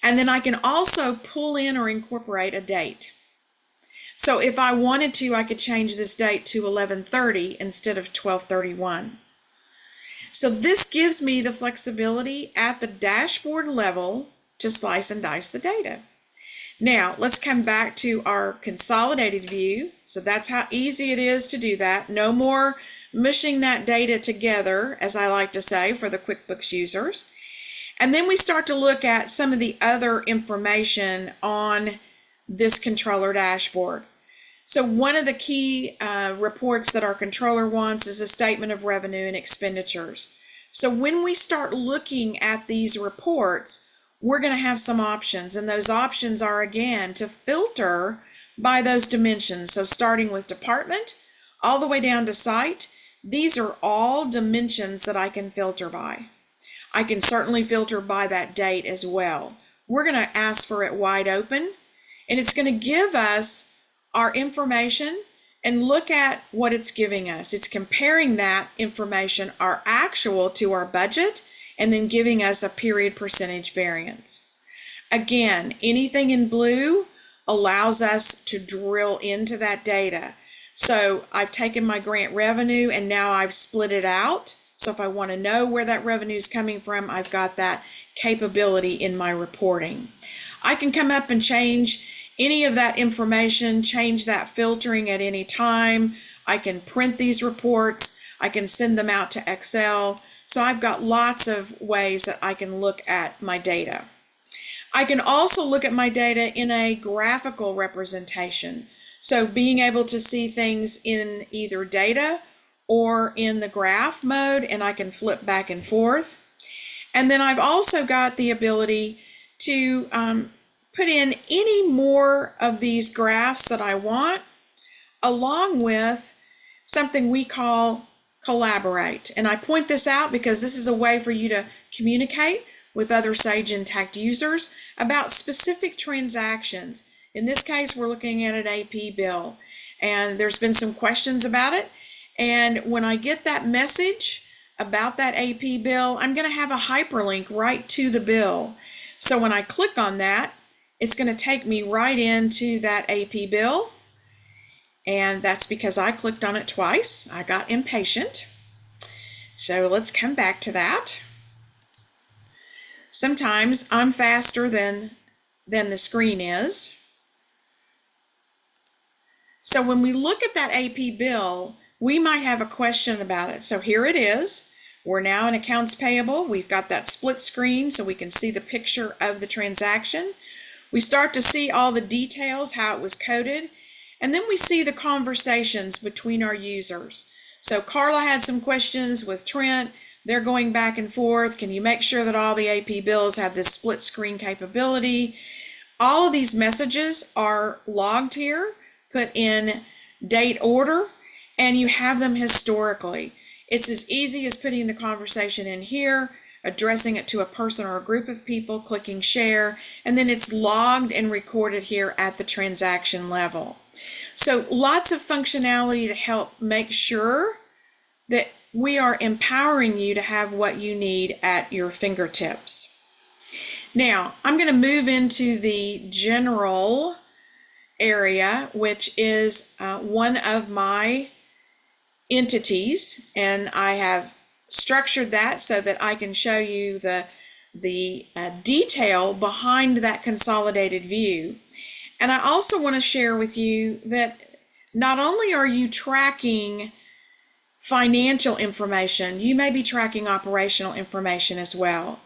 And then I can also pull in or incorporate a date. So if I wanted to, I could change this date to 11/30 instead of 12/31. So this gives me the flexibility at the dashboard level to slice and dice the data. Now, let's come back to our consolidated view. So that's how easy it is to do that. No more mushing that data together, as I like to say, for the QuickBooks users. And then we start to look at some of the other information on this controller dashboard. So one of the key reports that our controller wants is a statement of revenue and expenditures. So when we start looking at these reports, we're going to have some options, and those options are, again, to filter by those dimensions. So starting with department all the way down to site, these are all dimensions that I can filter by. I can certainly filter by that date as well. We're going to ask for it wide open, and it's going to give us our information and look at what it's giving us. It's comparing that information, our actual, to our budget, and then giving us a period percentage variance. Again, anything in blue allows us to drill into that data. So I've taken my grant revenue and now I've split it out. So if I want to know where that revenue is coming from, I've got that capability in my reporting. I can come up and change any of that information, change that filtering at any time. I can print these reports. I can send them out to Excel. So I've got lots of ways that I can look at my data. I can also look at my data in a graphical representation. So being able to see things in either data or in the graph mode, and I can flip back and forth. And then I've also got the ability to put in any more of these graphs that I want, along with something we call collaborate. And I point this out because this is a way for you to communicate with other Sage Intacct users about specific transactions. In this case, we're looking at an AP bill, and there's been some questions about it. And when I get that message about that AP bill, I'm going to have a hyperlink right to the bill. So when I click on that, it's going to take me right into that AP bill. And that's because I clicked on it twice. I got impatient. So let's come back to that. Sometimes I'm faster than the screen is. So when we look at that AP bill, we might have a question about it. So here it is. We're now in accounts payable. We've got that split screen so we can see the picture of the transaction. We start to see all the details, how it was coded. And then we see the conversations between our users. So Carla had some questions with Trent. They're going back and forth. Can you make sure that all the AP bills have this split screen capability? All of these messages are logged here, put in date order, and you have them historically. It's as easy as putting the conversation in here, addressing it to a person or a group of people, clicking share, and then it's logged and recorded here at the transaction level. So lots of functionality to help make sure that we are empowering you to have what you need at your fingertips. Now, I'm going to move into the general area, which is one of my entities, and I have structured that so that I can show you the detail behind that consolidated view. And I also want to share with you that not only are you tracking financial information, you may be tracking operational information as well.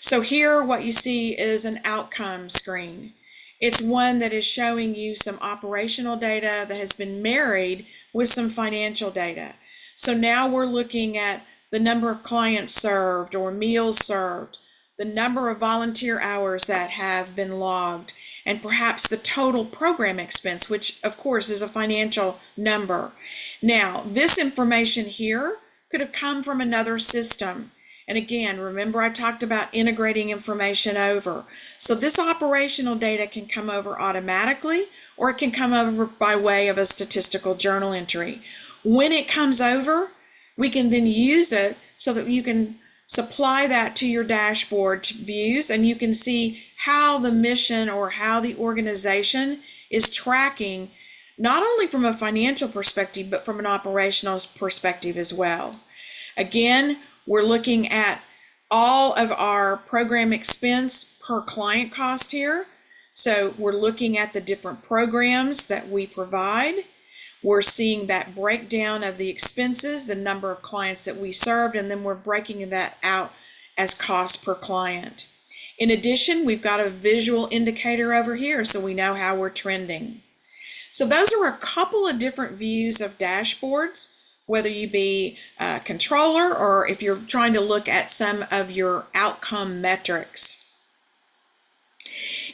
So here what you see is an outcome screen. It's one that is showing you some operational data that has been married with some financial data. So now we're looking at the number of clients served or meals served, the number of volunteer hours that have been logged, and perhaps the total program expense, which of course is a financial number. Now, this information here could have come from another system. And again, remember I talked about integrating information over. So this operational data can come over automatically, or it can come over by way of a statistical journal entry. When it comes over, we can then use it so that you can supply that to your dashboard views, and you can see how the mission or how the organization is tracking, not only from a financial perspective, but from an operational perspective as well. Again, we're looking at all of our program expense per client cost here. So we're looking at the different programs that we provide. We're seeing that breakdown of the expenses, the number of clients that we served, and then we're breaking that out as cost per client. In addition, we've got a visual indicator over here so we know how we're trending. So those are a couple of different views of dashboards, whether you be a controller or if you're trying to look at some of your outcome metrics.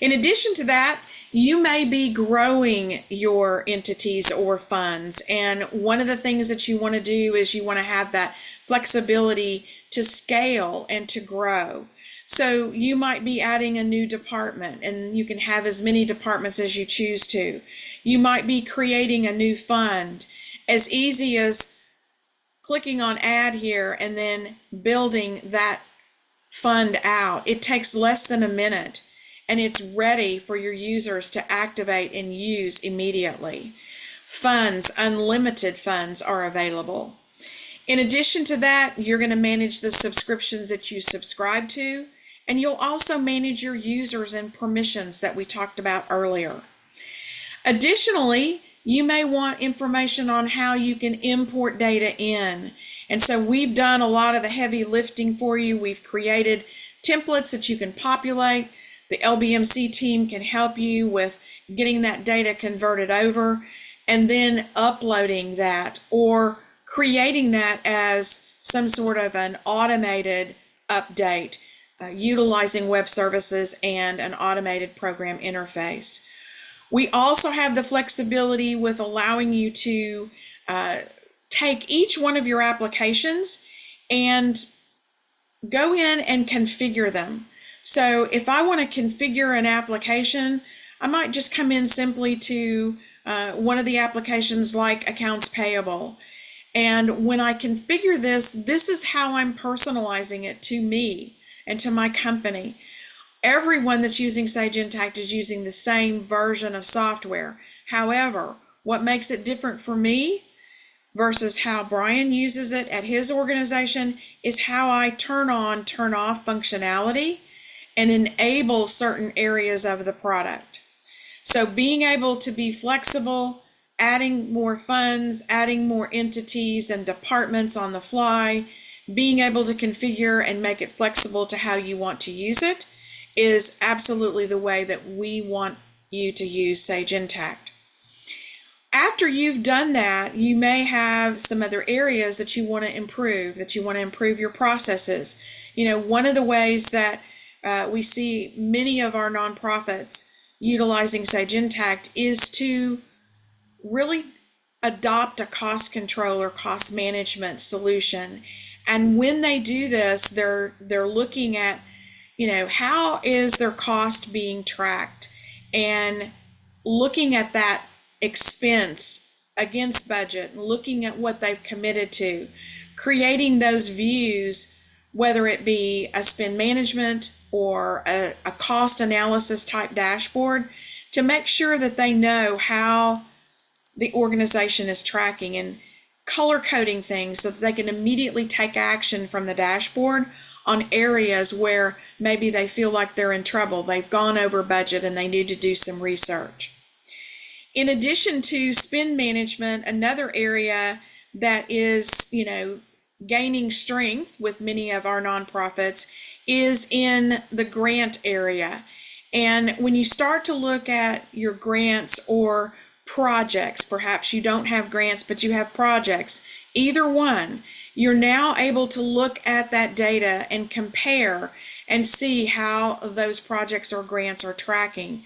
In addition to that, you may be growing your entities or funds, and one of the things that you want to do is you want to have that flexibility to scale and to grow. So you might be adding a new department, and you can have as many departments as you choose to. You might be creating a new fund. As easy as clicking on add here and then building that fund out. It takes less than a minute, and it's ready for your users to activate and use immediately. Funds, unlimited funds are available. In addition to that, you're going to manage the subscriptions that you subscribe to, and you'll also manage your users and permissions that we talked about earlier. Additionally, you may want information on how you can import data in. And so we've done a lot of the heavy lifting for you. We've created templates that you can populate. The LBMC team can help you with getting that data converted over and then uploading that or creating that as some sort of an automated update, utilizing web services and an automated program interface. We also have the flexibility with allowing you to take each one of your applications and go in and configure them. So if I want to configure an application, I might just come in simply to one of the applications like accounts payable. And when I configure this, this is how I'm personalizing it to me and to my company. Everyone that's using Sage Intacct is using the same version of software. However, what makes it different for me versus how Brian uses it at his organization is how I turn on, turn off functionality and enable certain areas of the product. So being able to be flexible, adding more funds, adding more entities and departments on the fly, being able to configure and make it flexible to how you want to use it is absolutely the way that we want you to use Sage Intacct. After you've done that, you may have some other areas that you want to improve your processes. You know, one of the ways that we see many of our nonprofits utilizing Sage Intacct is to really adopt a cost control or cost management solution. And when they do this, they're looking at, you know, how is their cost being tracked and looking at that expense against budget and looking at what they've committed to, creating those views, whether it be a spend management or a cost analysis type dashboard, to make sure that they know how the organization is tracking, and color coding things so that they can immediately take action from the dashboard on areas where maybe they feel like they're in trouble, they've gone over budget and they need to do some research. In addition to spend management, another area that is, you know, gaining strength with many of our nonprofits is in the grant area. And when you start to look at your grants or projects, perhaps you don't have grants, but you have projects, either one, you're now able to look at that data and compare and see how those projects or grants are tracking.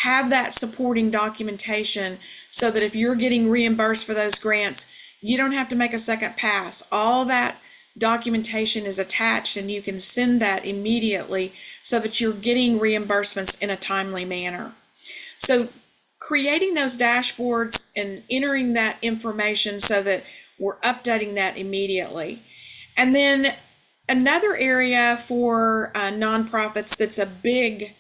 Have that supporting documentation so that if you're getting reimbursed for those grants, you don't have to make a second pass. All that documentation is attached and you can send that immediately so that you're getting reimbursements in a timely manner. So creating those dashboards and entering that information so that we're updating that immediately. And then another area for nonprofits that's a big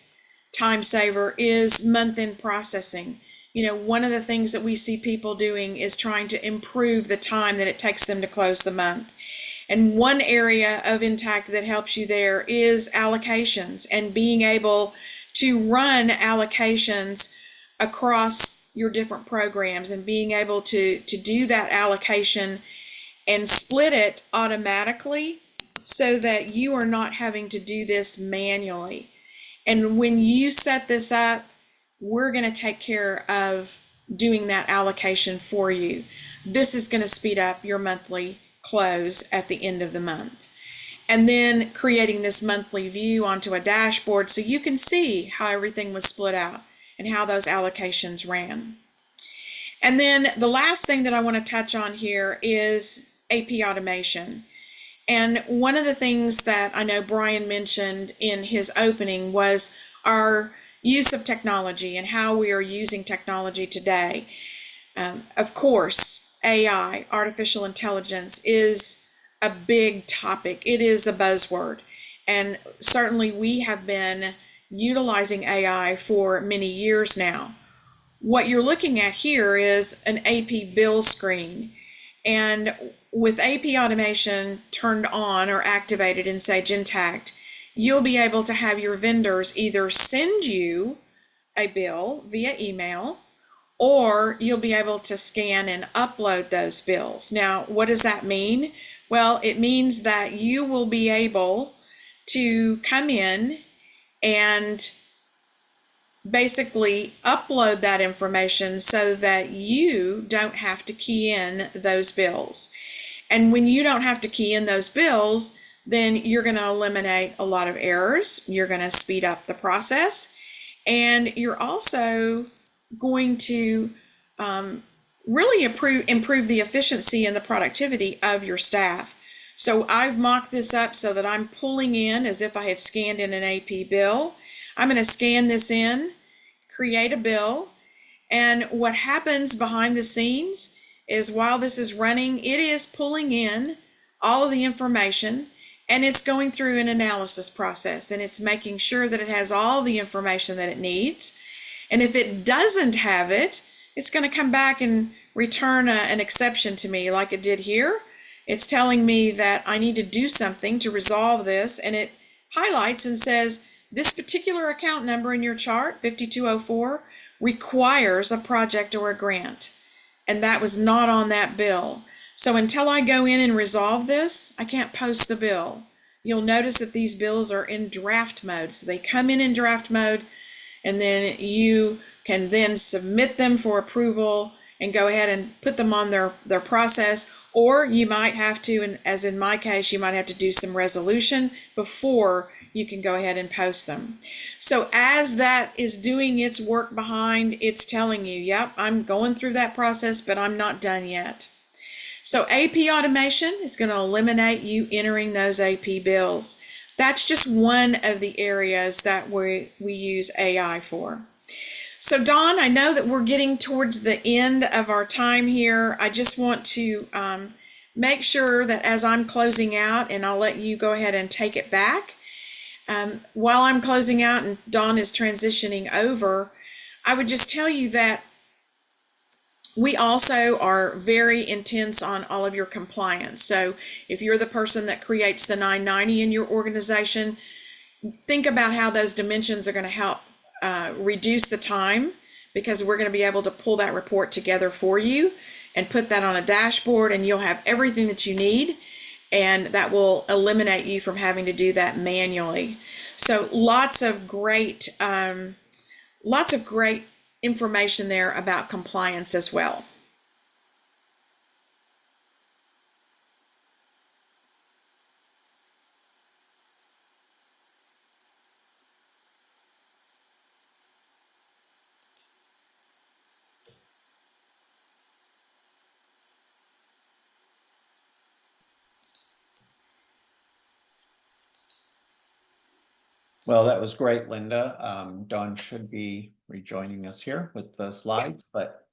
time saver is month-end processing. You know, one of the things that we see people doing is trying to improve the time that it takes them to close the month. And one area of Intact that helps you there is allocations and being able to run allocations across your different programs and being able to do that allocation and split it automatically so that you are not having to do this manually. And when you set this up, we're going to take care of doing that allocation for you. This is going to speed up your monthly close at the end of the month. And then creating this monthly view onto a dashboard so you can see how everything was split out and how those allocations ran. And then the last thing that I want to touch on here is AP automation. And one of the things that I know Brian mentioned in his opening was our use of technology and how we are using technology today. Of course, AI, artificial intelligence, is a big topic. It is a buzzword. And certainly we have been utilizing AI for many years now. What you're looking at here is an AP bill screen. And with AP automation turned on or activated in Sage Intacct, you'll be able to have your vendors either send you a bill via email, or you'll be able to scan and upload those bills. Now, what does that mean? Well, it means that you will be able to come in and basically upload that information so that you don't have to key in those bills. And when you don't have to key in those bills, then you're going to eliminate a lot of errors. You're going to speed up the process, and you're also going to really improve the efficiency and the productivity of your staff. So I've mocked this up so that I'm pulling in as if I had scanned in an AP bill. I'm going to scan this in, create a bill, and what happens behind the scenes is while this is running, it is pulling in all of the information and it's going through an analysis process and it's making sure that it has all the information that it needs. And if it doesn't have it, it's going to come back and return an exception to me like it did here. It's telling me that I need to do something to resolve this, and it highlights and says, this particular account number in your chart, 5204, requires a project or a grant. And that was not on that bill. So until I go in and resolve this, I can't post the bill. You'll notice that these bills are in draft mode. So they come in draft mode, and then you can then submit them for approval and go ahead and put them on their process. Or you might have to, and as in my case, you might have to do some resolution before you can go ahead and post them. So as that is doing its work behind, it's telling you, yep, I'm going through that process, but I'm not done yet. So AP automation is going to eliminate you entering those AP bills. That's just one of the areas that we use AI for. So Dawn, I know that we're getting towards the end of our time here. I just want to make sure that as I'm closing out, and I'll let you go ahead and take it back, while I'm closing out and Dawn is transitioning over, I would just tell you that we also are very intense on all of your compliance. So if you're the person that creates the 990 in your organization, think about how those dimensions are going to help reduce the time, because we're going to be able to pull that report together for you and put that on a dashboard, and you'll have everything that you need. and that will eliminate you from having to do that manually. So lots of great information there about compliance as well. Well, that was great, Linda. Dawn should be rejoining us here with the slides, but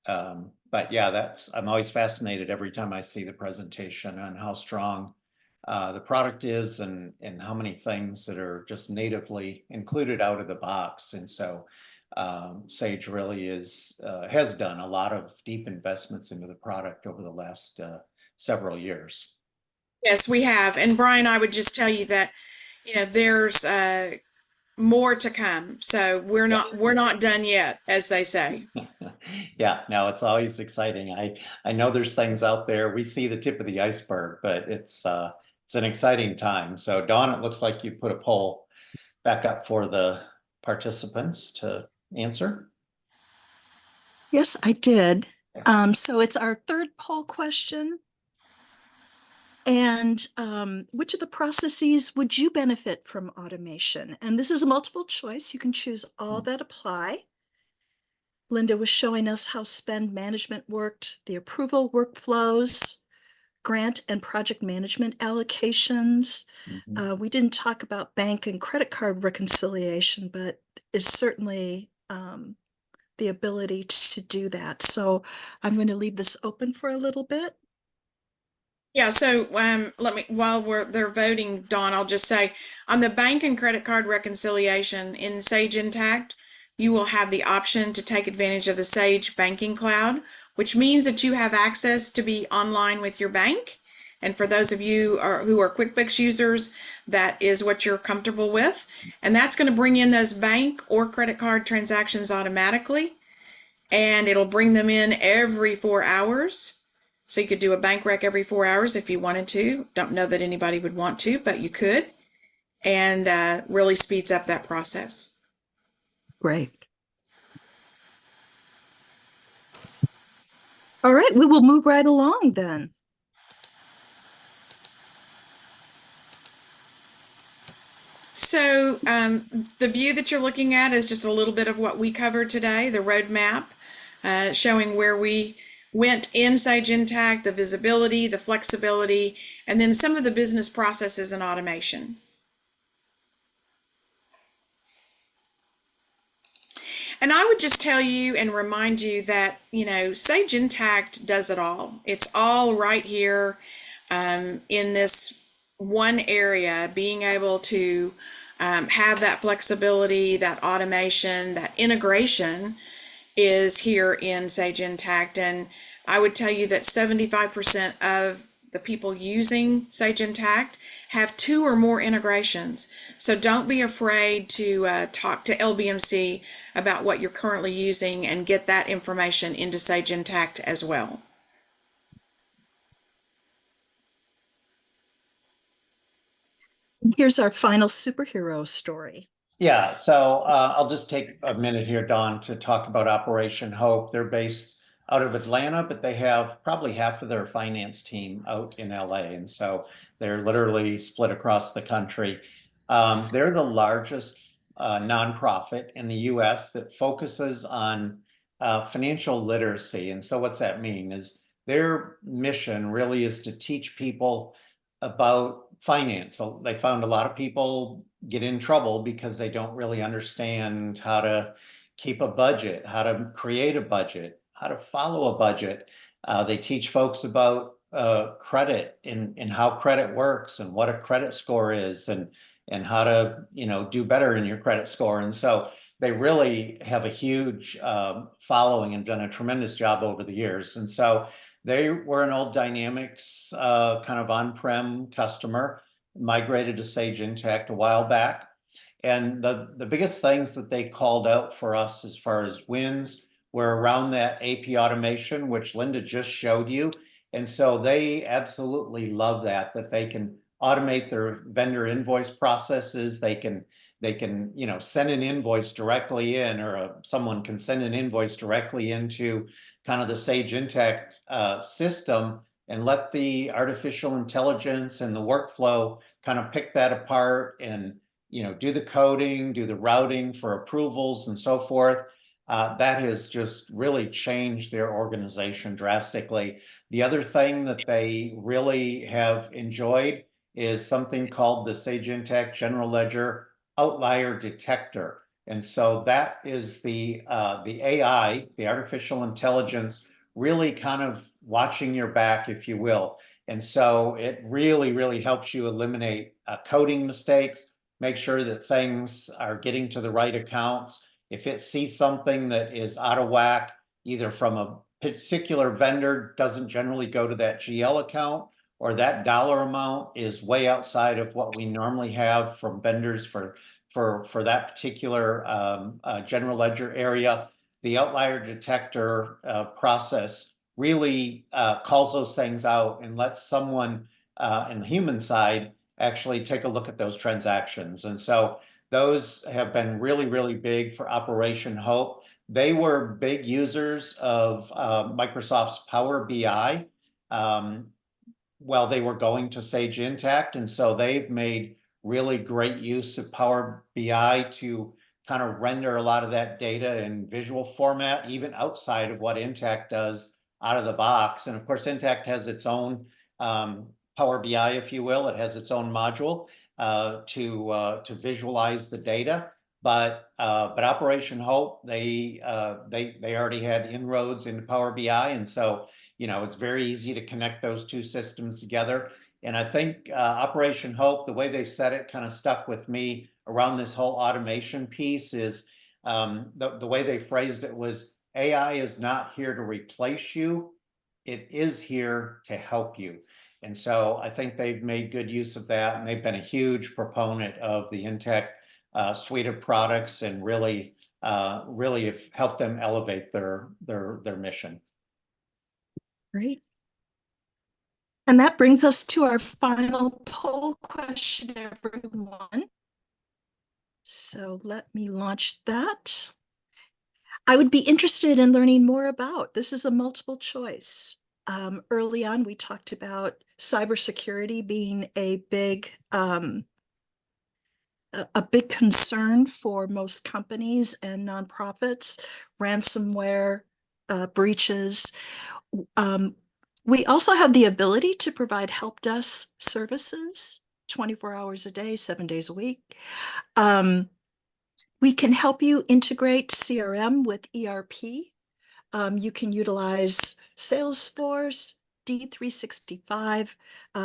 yeah, I'm always fascinated every time I see the presentation on how strong the product is and how many things that are just natively included out of the box. And so Sage really has done a lot of deep investments into the product over the last several years. Yes, we have. And Brian, I would just tell you that, there's more to come. So we're not done yet, as they say. Yeah, no, it's always exciting. I know there's things out there. We see the tip of the iceberg, but it's an exciting time. So Dawn, it looks like you put a poll back up for the participants to answer. Yes, I did. So it's our third poll question. And which of the processes would you benefit from automation? And this is a multiple choice. You can choose all that apply. Linda was showing us how spend management worked, the approval workflows, grant and project management allocations. We didn't talk about bank and credit card reconciliation, but it's certainly the ability to do that. So I'm going to leave this open for a little bit. Yeah, so while they're voting, Dawn, I'll just say on the bank and credit card reconciliation in Sage Intacct, you will have the option to take advantage of the Sage Banking Cloud, which means that you have access to be online with your bank. And for those of you who are QuickBooks users, that is what you're comfortable with. And that's going to bring in those bank or credit card transactions automatically. And it'll bring them in every 4 hours. So you could do a bank rec every 4 hours if you wanted to. Don't know that anybody would want to, but you could. And really speeds up that process. Great. All right, we will move right along then. So the view that you're looking at is just a little bit of what we covered today, the roadmap, showing where we went in Sage Intacct, the visibility, the flexibility, and then some of the business processes and automation. And I would just tell you and remind you that, Sage Intacct does it all. It's all right here in this one area, being able to have that flexibility, that automation, that integration is here in Sage Intacct. And I would tell you that 75% of the people using Sage Intacct have 2 or more integrations. So don't be afraid to talk to LBMC about what you're currently using and get that information into Sage Intacct as well. Here's our final superhero story. Yeah, so I'll just take a minute here, Dawn, to talk about Operation Hope. They're based out of Atlanta, but they have probably half of their finance team out in LA. And so they're literally split across the country. They're the largest nonprofit in the US that focuses on financial literacy. And so what's that mean is their mission really is to teach people about finance. So they found a lot of people get in trouble because they don't really understand how to keep a budget, how to create a budget, how to follow a budget. They teach folks about credit and how credit works and what a credit score is and how to do better in your credit score. And so they really have a huge following and done a tremendous job over the years. And so they were an old Dynamics kind of on-prem customer, migrated to Sage Intacct a while back. And the biggest things that they called out for us as far as wins were around that AP automation, which Linda just showed you. And so they absolutely love that they can automate their vendor invoice processes. They can, send an invoice directly in, or someone can send an invoice directly into kind of the Sage Intacct system, and let the artificial intelligence and the workflow kind of pick that apart and, do the coding, do the routing for approvals and so forth. That has just really changed their organization drastically. The other thing that they really have enjoyed is something called the Sage Intacct General Ledger Outlier Detector. And so that is the AI, the artificial intelligence, really kind of watching your back, if you will. And so it really, really helps you eliminate coding mistakes, make sure that things are getting to the right accounts. If it sees something that is out of whack, either from a particular vendor, doesn't generally go to that GL account, or that dollar amount is way outside of what we normally have from vendors for that particular general ledger area, the outlier detector process really calls those things out and lets someone in the human side actually take a look at those transactions. And so those have been really, really big for Operation Hope. They were big users of Microsoft's Power BI while they were going to Sage Intacct. And so they've made really great use of Power BI to kind of render a lot of that data in visual format, even outside of what Intacct does out of the box. And of course, Intacct has its own Power BI, if you will. It has its own module to visualize the data. But Operation Hope, they already had inroads into Power BI, and so it's very easy to connect those two systems together. And I think Operation Hope, the way they said it, kind of stuck with me around this whole automation piece. Is the way they phrased it was, AI is not here to replace you, it is here to help you. And so I think they've made good use of that, and they've been a huge proponent of the Intacct suite of products, and really have helped them elevate their mission. Great. And that brings us to our final poll question, everyone. So let me launch that. I would be interested in learning more about, this is a multiple choice. Early on, we talked about cybersecurity being a big concern for most companies and nonprofits, ransomware, breaches. We also have the ability to provide help desk services 24 hours a day, 7 days a week. We can help you integrate CRM with ERP. You can utilize Salesforce, D365.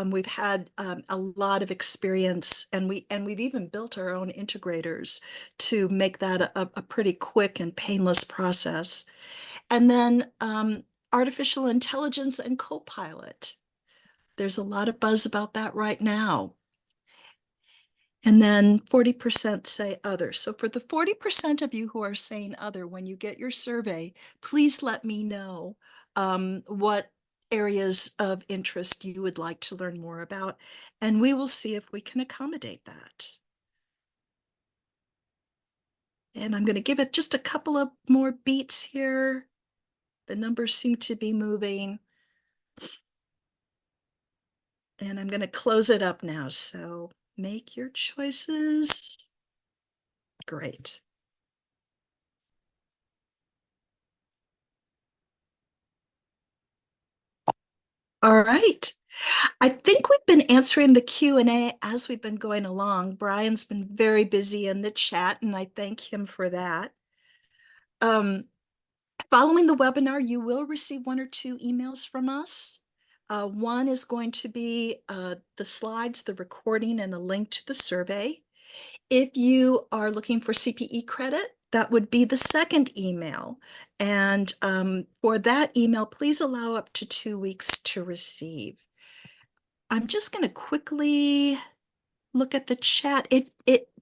We've had a lot of experience, and we've even built our own integrators to make that a pretty quick and painless process. And then artificial intelligence and Copilot. There's a lot of buzz about that right now. And then 40% say other. So for the 40% of you who are saying other, when you get your survey, please let me know what areas of interest you would like to learn more about, and we will see if we can accommodate that. And I'm going to give it just a couple of more beats here. The numbers seem to be moving. And I'm going to close it up now. So make your choices. Great. All right. I think we've been answering the Q&A as we've been going along. Brian's been very busy in the chat, and I thank him for that. Following the webinar, you will receive 1 or 2 emails from us. One is going to be the slides, the recording, and a link to the survey. If you are looking for CPE credit, that would be the second email. And for that email, please allow up to 2 weeks to receive. I'm just going to quickly look at the chat.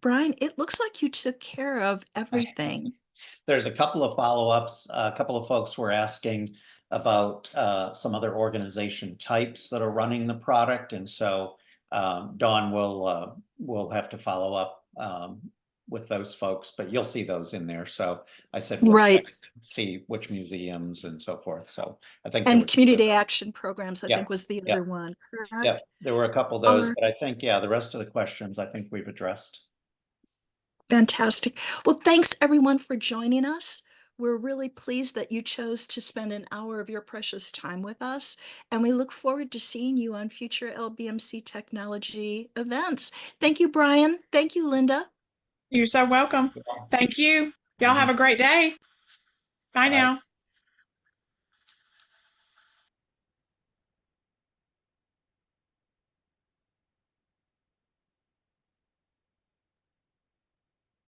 Brian, it looks like you took care of everything. There's a couple of follow-ups. A couple of folks were asking about some other organization types that are running the product. And so Dawn will have to follow up with those folks, but you'll see those in there. So I said, we'll Right. check, see which museums and so forth. So I think And community action programs, I Yeah, think was the yeah. other one, correct? Yeah, there were a couple of those, but I think, yeah, the rest of the questions I think we've addressed. Fantastic. Well, thanks everyone for joining us. We're really pleased that you chose to spend an hour of your precious time with us, and we look forward to seeing you on future LBMC technology events. Thank you, Brian. Thank you, Linda. You're so welcome. Thank you. Y'all have a great day. Bye Bye. now.